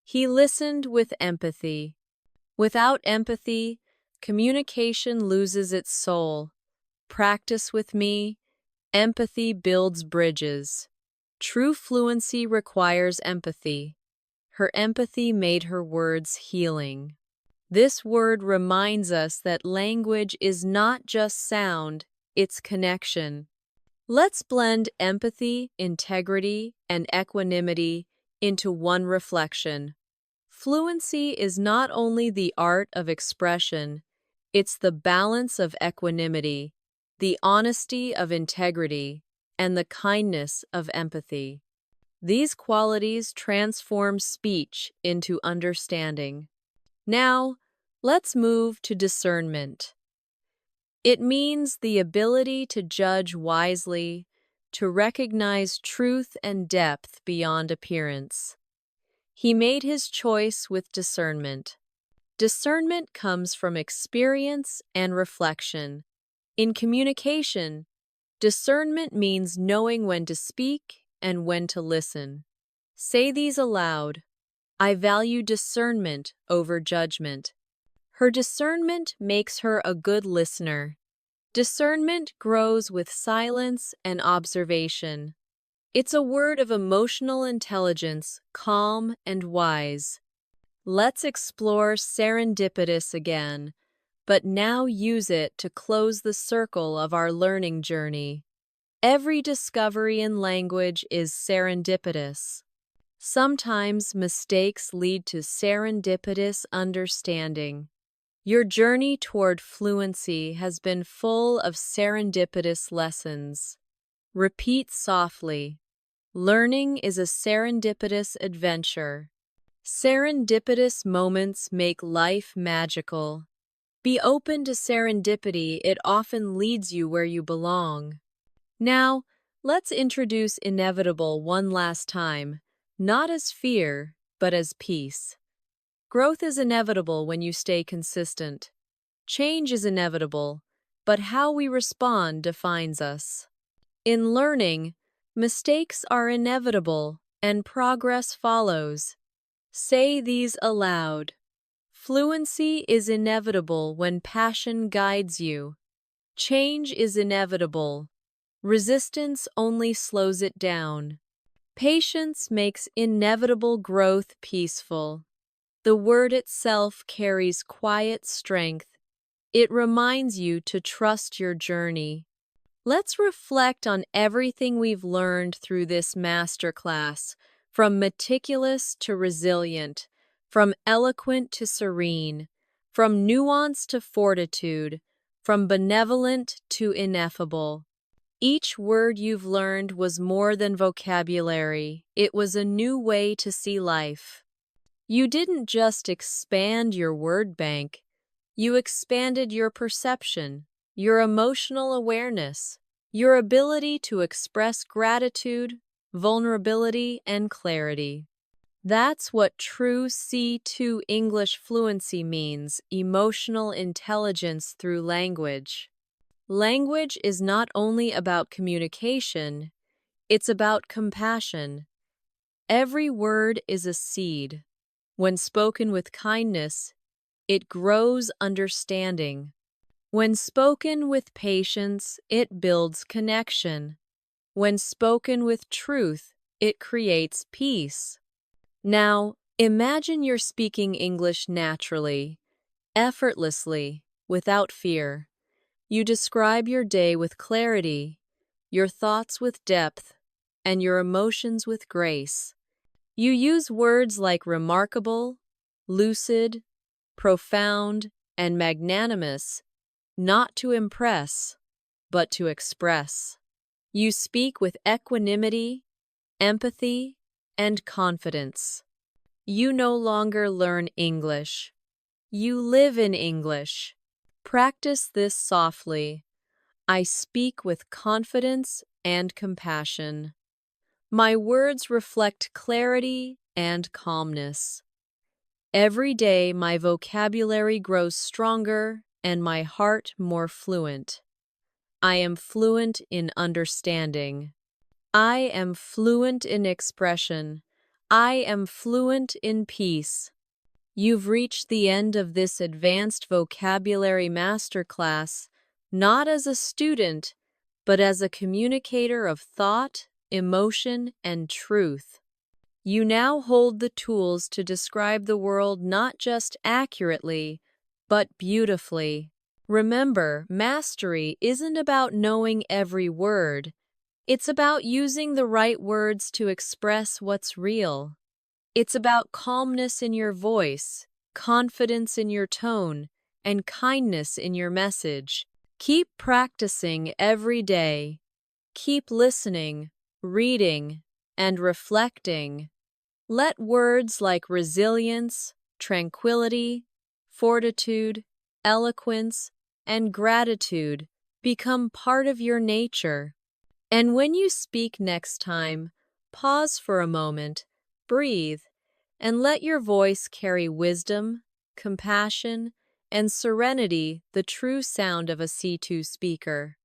He listened with empathy. Without empathy, communication loses its soul. Practice with me, Empathy builds bridges. True fluency requires empathy. Her empathy made her words healing. This word reminds us that language is not just sound, it's connection. Let's blend empathy, integrity, and equanimity into one reflection. Fluency is not only the art of expression, it's the balance of equanimity, the honesty of integrity, and the kindness of empathy. These qualities transform speech into understanding. Now, let's move to discernment. It means the ability to judge wisely, to recognize truth and depth beyond appearance. He made his choice with discernment. Discernment comes from experience and reflection. In communication, discernment means knowing when to speak and when to listen. Say these aloud. I value discernment over judgment. Her discernment makes her a good listener. Discernment grows with silence and observation. It's a word of emotional intelligence, calm and wise. Let's explore serendipitous again, but now use it to close the circle of our learning journey. Every discovery in language is serendipitous. Sometimes mistakes lead to serendipitous understanding. Your journey toward fluency has been full of serendipitous lessons. Repeat softly. Learning is a serendipitous adventure. Serendipitous moments make life magical. Be open to serendipity, it often leads you where you belong. Now, let's introduce inevitable one last time, not as fear, but as peace. Growth is inevitable when you stay consistent. Change is inevitable, but how we respond defines us. In learning, mistakes are inevitable and progress follows. Say these aloud. Fluency is inevitable when passion guides you. Change is inevitable. Resistance only slows it down. Patience makes inevitable growth peaceful. The word itself carries quiet strength. It reminds you to trust your journey. Let's reflect on everything we've learned through this masterclass, from meticulous to resilient, from eloquent to serene, from nuance to fortitude, from benevolent to ineffable. Each word you've learned was more than vocabulary, it was a new way to see life. You didn't just expand your word bank, you expanded your perception, your emotional awareness, your ability to express gratitude, vulnerability, and clarity. That's what true C2 English fluency means, emotional intelligence through language. Language is not only about communication, it's about compassion. Every word is a seed. When spoken with kindness, it grows understanding. When spoken with patience, it builds connection. When spoken with truth, it creates peace. Now, imagine you're speaking English naturally, effortlessly, without fear. You describe your day with clarity, your thoughts with depth, and your emotions with grace. You use words like remarkable, lucid, profound, and magnanimous, not to impress, but to express. You speak with equanimity, empathy, and confidence. You no longer learn English. You live in English. Practice this softly. I speak with confidence and compassion. My words reflect clarity and calmness. Every day my vocabulary grows stronger and my heart more fluent. I am fluent in understanding. I am fluent in expression. I am fluent in peace. You've reached the end of this advanced vocabulary masterclass, not as a student, but as a communicator of thought, emotion, and truth. You now hold the tools to describe the world not just accurately, but beautifully. Remember, mastery isn't about knowing every word. It's about using the right words to express what's real. It's about calmness in your voice, confidence in your tone, and kindness in your message. Keep practicing every day. Keep listening, reading, and reflecting. Let words like resilience, tranquility, fortitude, eloquence, and gratitude become part of your nature. And when you speak next time, pause for a moment, breathe, and let your voice carry wisdom, compassion, and serenity, the true sound of a C2 speaker.